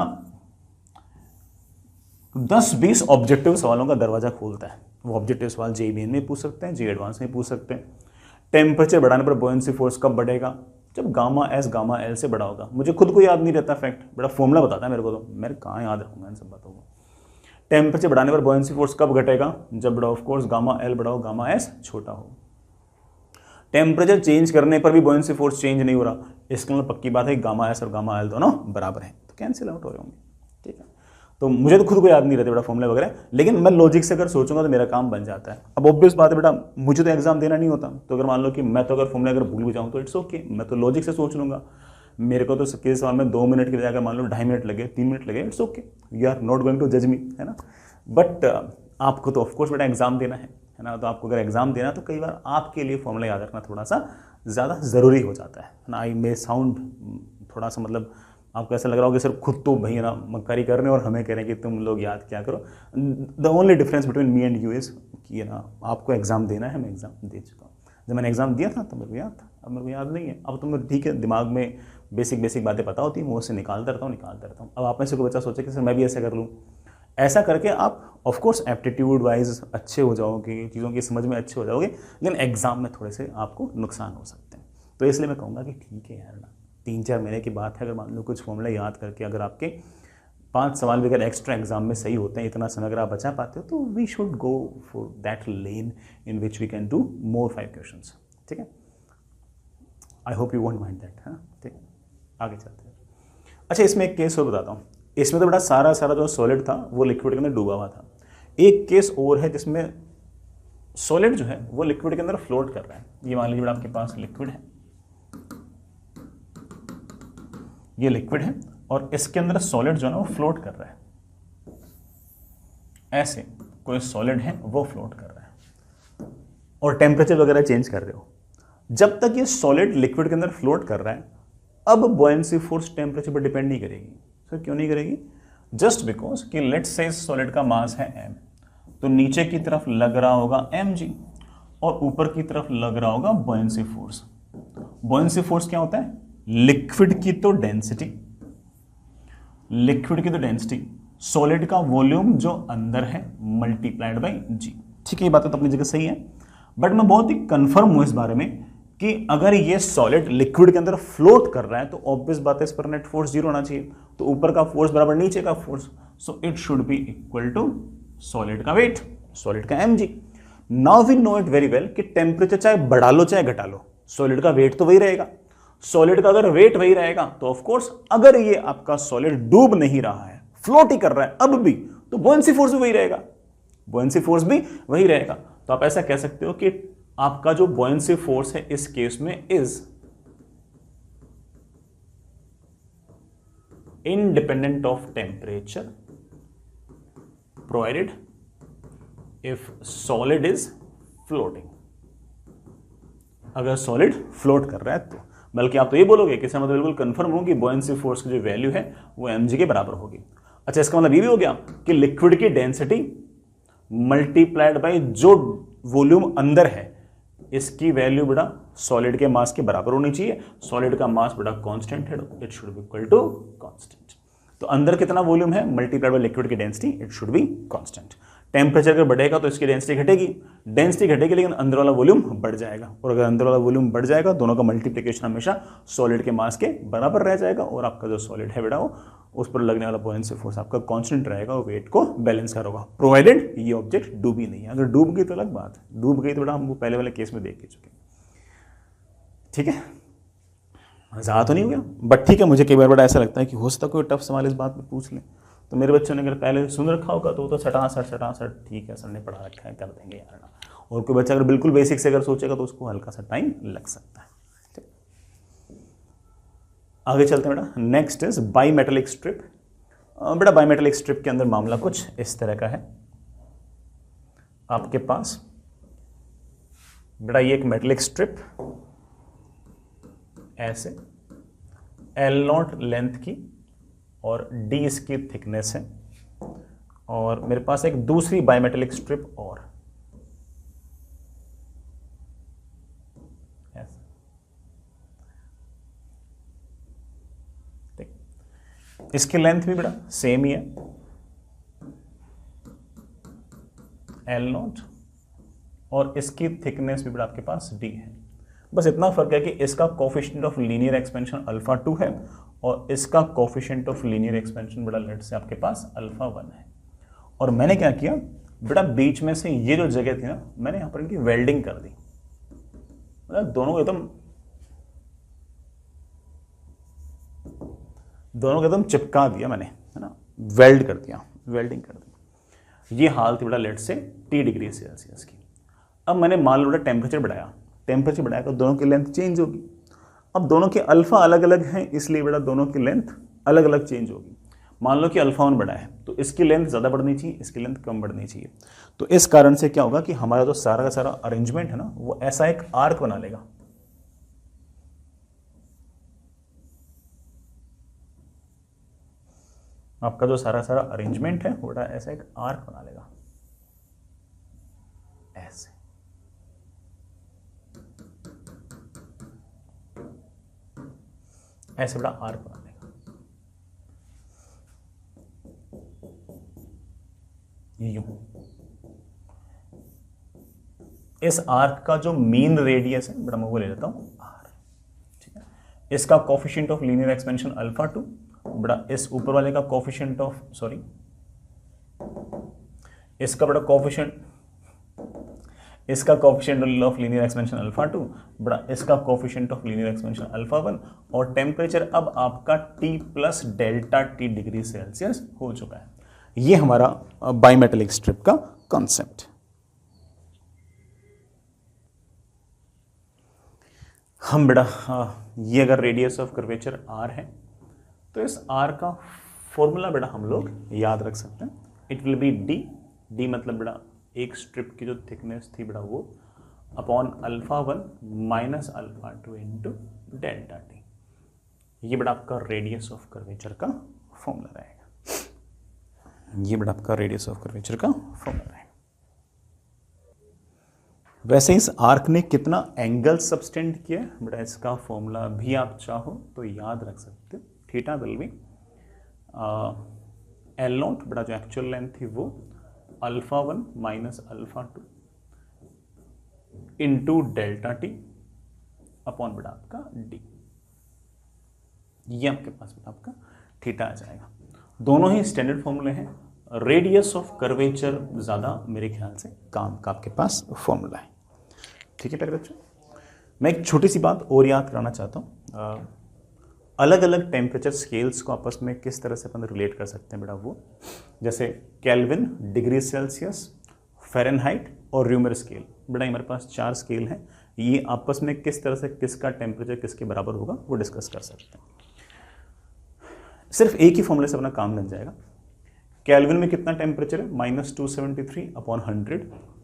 10-20 ऑब्जेक्टिव सवालों का दरवाजा खोलता है। वो ऑब्जेक्टिव सवाल जेईई मेन में पूछ सकते हैं, जेईई एडवांस में पूछ सकते हैं। टेम्परेचर बढ़ाने पर बॉयंसी फोर्स कब बढ़ेगा? जब गामा एस गामा एल से बड़ा होगा। मुझे खुद को याद नहीं रहता फैक्ट, बड़ा फॉर्मूला बताता है मेरे को, तो मैं कहाँ याद रखूंगा इन सब बातों को। टेम्परेचर बढ़ाने पर बॉयंसी फोर्स कब घटेगा? जब बड़ा ऑफ कोर्स गामा एल बड़ा हो, गामा एस छोटा हो। टेम्परेचर चेंज करने पर भी बॉयंसी फोर्स चेंज नहीं हो रहा, इसके मतलब पक्की बात है गामा एस और गामा एल दोनों बराबर हैं, तो कैंसिल आउट हो रहे होंगे। ठीक है, तो मुझे तो खुद को याद नहीं रहते बेटा फॉर्मूले वगैरह, लेकिन मैं लॉजिक से अगर सोचूंगा तो मेरा काम बन जाता है। अब ऑब्वियस बात है बेटा, मुझे तो एग्जाम देना नहीं होता, तो अगर मान लो कि मैं तो अगर फॉर्मूले अगर भूल भी जाऊँ तो इट्स ओके, मैं तो लॉजिक से सोच लूंगा। मेरे को तो किसी सवाल में 2 मिनट की बजाय अगर मान लो 2.5 मिनट लगे, 3 मिनट लगे, it's okay, you are not going to जज मी, है ना। बट आपको तो ऑफकोर्स बेटा एग्जाम देना है ना, तो आपको अगर एग्जाम देना तो कई बार आपके लिए फॉर्मूला याद रखना थोड़ा सा ज़्यादा ज़रूरी हो जाता है ना। आई मे साउंड थोड़ा सा मतलब आपको ऐसा लग रहा हो कि सिर्फ खुद तो भैया ना मक्कारी कर रहे हैं और हमें कह रहे हैं कि तुम लोग याद क्या करो। The only difference between me and you is कि ना आपको एग्जाम देना है, मैं एग्जाम दे चुका हूँ। जब मैंने एग्जाम दिया था तो मेरे को याद था, अब मेरे को याद नहीं है। अब तो मैं ठीक है, दिमाग में बेसिक बातें पता होती हैं, वो उससे निकालता रहता हूँ। अब आप में से कोई बच्चा सोचे कि सर मैं भी ऐसा कर लूँ, ऐसा करके आप ऑफकोर्स एप्टीट्यूड वाइज अच्छे हो जाओगे, चीज़ों की समझ में अच्छे हो जाओगे, लेकिन एग्जाम में थोड़े से आपको नुकसान हो सकते हैं। तो इसलिए मैं कहूँगा कि ठीक है यार ना, 3-4 महीने की बात है, अगर मान लो कुछ फॉर्मूला याद करके अगर आपके 5 सवाल भी अगर एक्स्ट्रा एग्जाम में सही होते हैं, इतना समय अगर आप बचा पाते हो, तो we should go for that lane in which we can do more 5 questions. ठीक है, I hope you won't mind that, है ना। ठीक है, आगे चलते हैं। अच्छा, इसमें एक केस और बताता हूँ। इसमें तो बड़ा सारा जो सॉलिड था वो लिक्विड के अंदर डूबा हुआ था। एक केस और है जिसमें सॉलिड जो है वो लिक्विड के अंदर फ्लोट कर रहा है। ये मान लीजिए आपके पास लिक्विड है, ये लिक्विड है और इसके अंदर सॉलिड जो है ना वो फ्लोट कर रहा है। ऐसे कोई सॉलिड है वो फ्लोट कर रहा है और टेम्परेचर वगैरह चेंज कर रहे हो। जब तक ये सॉलिड लिक्विड के अंदर फ्लोट कर रहा है, अब बॉयंसी फोर्स टेम्परेचर पर डिपेंड नहीं करेगी। सर क्यों नहीं करेगी? जस्ट बिकॉज कि लेट्स से सॉलिड का मास है m, तो नीचे की तरफ लग रहा होगा mg और ऊपर की तरफ लग रहा होगा बॉयंसी फोर्स। बॉयंसी फोर्स क्या होता है? लिक्विड की तो डेंसिटी, लिक्विड की तो डेंसिटी, सॉलिड का वॉल्यूम जो अंदर है मल्टीप्लाइड बाय जी। ठीक है, ये बात तो अपनी जगह सही है, बट मैं बहुत ही कंफर्म हूं इस बारे में कि अगर ये सॉलिड लिक्विड के अंदर फ्लोट कर रहा है तो ऑब्वियस बात है इस पर नेट फोर्स जीरो होना चाहिए, तो ऊपर का फोर्स बराबर नीचे का force, so it should be equal to solid का वेट, सॉलिड का mg। Now we know it very well कि टेम्परेचर चाहे बढ़ा लो चाहे घटा लो, सॉलिड का वेट तो वही रहेगा। सॉलिड का अगर वेट वही रहेगा तो ऑफ कोर्स अगर ये आपका सॉलिड डूब नहीं रहा है, फ्लोट ही कर रहा है अब भी, तो बुओयेंसी फोर्स भी वही रहेगा, बुओयेंसी फोर्स भी वही रहेगा। तो आप ऐसा कह सकते हो कि आपका जो बुओयेंसी फोर्स है इस केस में is independent of temperature provided if solid is floating। अगर सॉलिड फ्लोट कर रहा है तो, बल्कि आप तो ये बोलोगे कि इसका मतलब बिल्कुल कंफर्म हो कि बुओयेंसी फोर्स की जो वैल्यू है वो mg के बराबर होगी। अच्छा, इसका मतलब ये भी हो गया कि लिक्विड की डेंसिटी मल्टीप्लाइड बाय जो वॉल्यूम अंदर है इसकी वैल्यू बेटा सॉलिड के मास के बराबर होनी चाहिए। सॉलिड का मास बेटा कांस्टेंट है, it should be equal to constant. तो अंदर कितना वॉल्यूम है मल्टीप्लाइड बाय लिक्विड की density, it should be constant. Temperature अगर बढ़ेगा तो इसकी डेंसिटी घटेगी, डेंसिटी घटेगी लेकिन अंदर वाला वॉल्यूम बढ़ जाएगा, और अगर अंदर वाला वॉल्यूम बढ़ जाएगा दोनों का मल्टीप्लिकेशन हमेशा सॉलिड के मास के बराबर रह जाएगा, और आपका जो सॉलिड है बेटा वो उस पर लगने वाला बुओयेंसी फोर्स आपका कांस्टेंट रहेगा और वेट को बैलेंस करेगा, प्रोवाइडेड ये ऑब्जेक्ट डूबी नहीं है। अगर डूब गई तो अलग बात है, डूब गई तो बेटा हम वो पहले वाले केस में देख चुके। ठीक है, ज़्यादा तो नहीं हो गया, बट ठीक है, मुझे कई बार बड़ा ऐसा लगता है कि हो सकता कोई टफ सवाल इस बात में पूछ लें, तो मेरे बच्चों ने अगर पहले सुन रखा होगा तो वो तो सटासट ठीक है सर ने पढ़ा रखा है कर देंगे यार ना, और कोई बच्चा अगर बिल्कुल बेसिक से अगर सोचेगा तो उसको हल्का सा टाइम लग सकता है। आगे चलते हैं बेटा, next is by metallic strip. बेटा बाई मेटेलिक स्ट्रिप के अंदर मामला कुछ इस तरह का है, आपके पास बेटा ये एक मेटेलिक स्ट्रिप ऐसे L0 लेंथ की और D इसकी थिकनेस है, और मेरे पास एक दूसरी बायमेटेलिक स्ट्रिप और ऐसे, इसकी लेंथ भी बेटा सेम ही है L0, और इसकी थिकनेस भी बेटा आपके पास D है। बस इतना फर्क है कि इसका coefficient of linear expansion alpha 2 है और इसका कोफिशिएंट ऑफ लीनियर एक्सपेंशन बेटा लेट से आपके पास अल्फा 1 है। और मैंने क्या किया बेटा, बीच में से ये जो जगह थी ना, मैंने यहां पर इनकी वेल्डिंग कर दी, मतलब दोनों को एकदम चिपका दिया मैंने, है ना, वेल्ड कर दिया, वेल्डिंग कर दी। ये हाल थी बेटा लेट से T डिग्री सेल्सियस की। अब मैंने मान लो बेटा टेम्परेचर बढ़ाया तो दोनों की लेंथ चेंज होगी। अब दोनों के अल्फा अलग अलग हैं, इसलिए बेटा दोनों की लेंथ अलग अलग चेंज होगी। मान लो कि अल्फा 1 बड़ा है तो इसकी लेंथ ज़्यादा बढ़नी चाहिए, इसकी लेंथ कम बढ़नी चाहिए। तो इस कारण से क्या होगा कि हमारा जो सारा का सारा अरेंजमेंट है ना वो ऐसा एक आर्क बना लेगा। आपका जो सारा सारा अरेंजमेंट है वो ऐसा एक आर्क बना लेगा, ऐसे। ऐसे बड़ा आर्क बना लेगा, यूं। इस आर्क का जो मीन रेडियस है बड़ा मैं वो ले लेता हूं आर, ठीक है। इसका coefficient of linear expansion alpha 2, बड़ा इस ऊपर वाले का कोफिशिएंट ऑफ इसका बड़ा कोफिशिएंट, इसका coefficient of linear expansion alpha 2, बड़ा इसका coefficient of linear expansion alpha 1, और टेम्परेचर अब आपका T plus delta T degree Celsius हो चुका है। ये हमारा बाइमेटेलिक स्ट्रिप का कॉन्सेप्ट। हम बेटा ये अगर रेडियस ऑफ कर्वेचर R है तो इस R का फॉर्मूला बेटा हम लोग याद रख सकते हैं। इट विल बी D मतलब बेटा एक स्ट्रिप की जो थिकनेस थी बेटा वो upon alpha 1 minus alpha 2 into delta T। ये बेटा आपका रेडियस ऑफ कर्वेचर का फॉर्मूला रहेगा, ये बेटा आपका रेडियस ऑफ कर्वेचर का फॉर्मूला रहेगा। वैसे इस आर्क ने कितना एंगल सबटेंड किया बेटा इसका फॉर्मूला भी आप चाहो तो याद रख सकते हो। थीटा विल बी L0 बेटा जो एक्चुअल लेंथ थी वो alpha 1 minus alpha 2 into delta T, upon बेटा आपका डी, ये आपके पास बेटा आपका थीटा आ जाएगा। दोनों ही स्टैंडर्ड फॉर्मूले हैं। रेडियस ऑफ कर्वेचर ज़्यादा मेरे ख्याल से काम का आपके पास फॉर्मूला है। ठीक है प्यारे बच्चों, मैं एक छोटी सी बात और याद कराना चाहता हूँ। अलग अलग टेम्परेचर स्केल्स को आपस में किस तरह से अपन रिलेट कर सकते हैं बेटा, वो जैसे केल्विन, डिग्री सेल्सियस, फ़ारेनहाइट और र्यूमर स्केल। बेटा हमारे पास 4 स्केल हैं, ये आपस में किस तरह से किसका टेम्परेचर किसके बराबर होगा वो डिस्कस कर सकते हैं। सिर्फ एक ही फॉर्मूले से अपना काम बन जाएगा। केल्विन में कितना टेम्परेचर है, -273 upon 100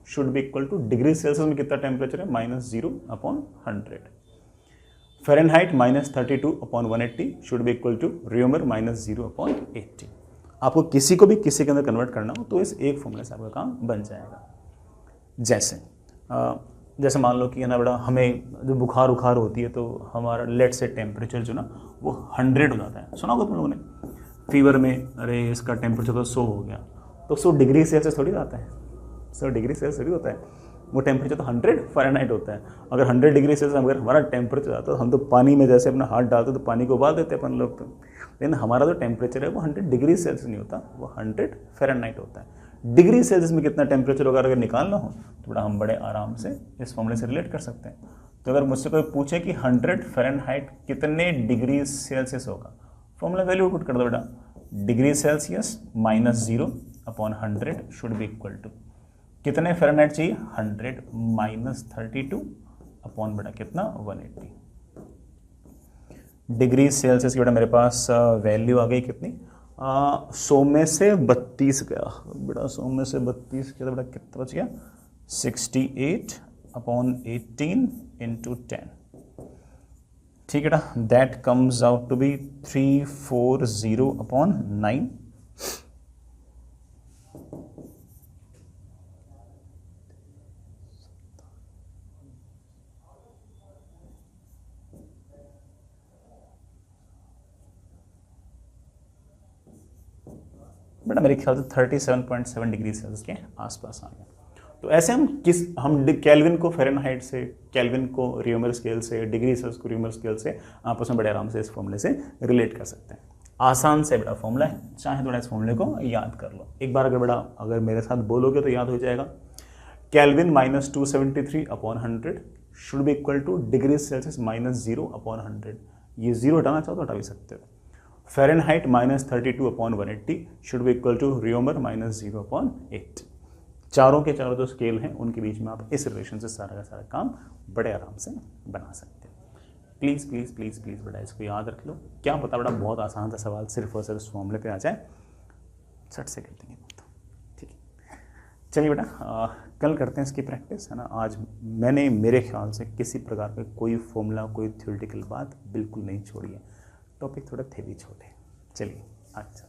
should be equal to degree Celsius में कितना टेम्परेचर है, -0 upon 100। Fahrenheit -32 upon 180 should be equal to Reaumur -0 upon 80। आपको किसी को भी किसी के अंदर कन्वर्ट करना हो तो इस एक फॉर्मूले से आपका काम बन जाएगा। जैसे मान लो कि है ना बेटा, हमें जो बुखार उखार होती है तो हमारा लेट से टेम्परेचर जो ना वो 100 हो जाता है। सुना होगा तुम लोगों ने, फीवर में अरे इसका टेम्परेचर तो 100 हो गया, तो 100 डिग्री सेल्सियस थोड़ी आता है, 100 डिग्री सेल्सियस थोड़ी होता है, वो टेम्परेचर तो 100 फ़ारेनहाइट होता है। अगर 100 डिग्री सेल्सियस अगर हमारा टेम्परेचर आता है तो हम तो पानी में जैसे अपना हाथ डालते तो पानी को उबाल देते हैं अपन लोग तो, लेकिन हमारा जो टेम्परेचर है वो 100 डिग्री सेल्सियस नहीं होता, वो 100 फ़ारेनहाइट होता है। डिग्री सेल्सियस में कितना टेम्परेचर होगा अगर निकालना हो तो बड़ा हम बड़े आराम से इस फॉर्मूले से रिलेट कर सकते हैं। तो अगर मुझसे कोई पूछे कि 100 फ़ारेनहाइट कितने डिग्री सेल्सियस होगा, फॉर्मूला वैल्यू पुट कर दो बेटा, degree Celsius -0 upon 100 should be equal to कितने फ़ारेनहाइट चाहिए, 100 -32 अपॉन बेटा कितना 180 डिग्री सेल्सियस की बेटा मेरे पास वैल्यू आ गई कितनी, 100 में से 32 गया बेटा, 100 में से 32 किया बेटा कितना बच गया, 68 अपॉन 18 इंटू 10। ठीक है बेटा, that comes out to be 340 upon 9। बेटा मेरे ख्याल से 37.7 डिग्री सेल्सियस के आसपास आ गया। तो ऐसे हम केल्विन को फ़ारेनहाइट से, केल्विन को र्यूमर स्केल से, डिग्री सेल्सियस को र्यूमर स्केल से आपस में बड़े आराम से इस फॉर्मूले से रिलेट कर सकते हैं। आसान से बड़ा फॉर्मूला है, चाहे थोड़ा इस फॉर्मूले को याद कर लो एक बार। अगर मेरे साथ बोलोगे तो याद हो जाएगा। Kelvin -273 upon 100 should be equal to degree Celsius -0 upon 100। ये 0 हटाना चाहो तो हटा भी सकते हो। Fahrenheit -32 upon 180 should be equal to Reaumur -0 upon 8। चारों के चारों जो स्केल हैं उनके बीच में आप इस रिलेशन से सारा का सारा काम बड़े आराम से बना सकते हैं। प्लीज़ प्लीज़ प्लीज़ प्लीज़ बेटा इसको याद रख लो। क्या पता बेटा बहुत आसान सा सवाल सिर्फ और सिर्फ इस फॉर्मूले पे आ जाए, सट से कर देंगे तो ठीक है। चलिए बेटा कल करते हैं इसकी प्रैक्टिस, है ना। आज मैंने मेरे ख्याल से किसी प्रकार का कोई फॉर्मूला, कोई थ्योरेटिकल बात बिल्कुल नहीं छोड़ी है। टॉपिक थोड़े थे भी छोटे। चलिए अच्छा।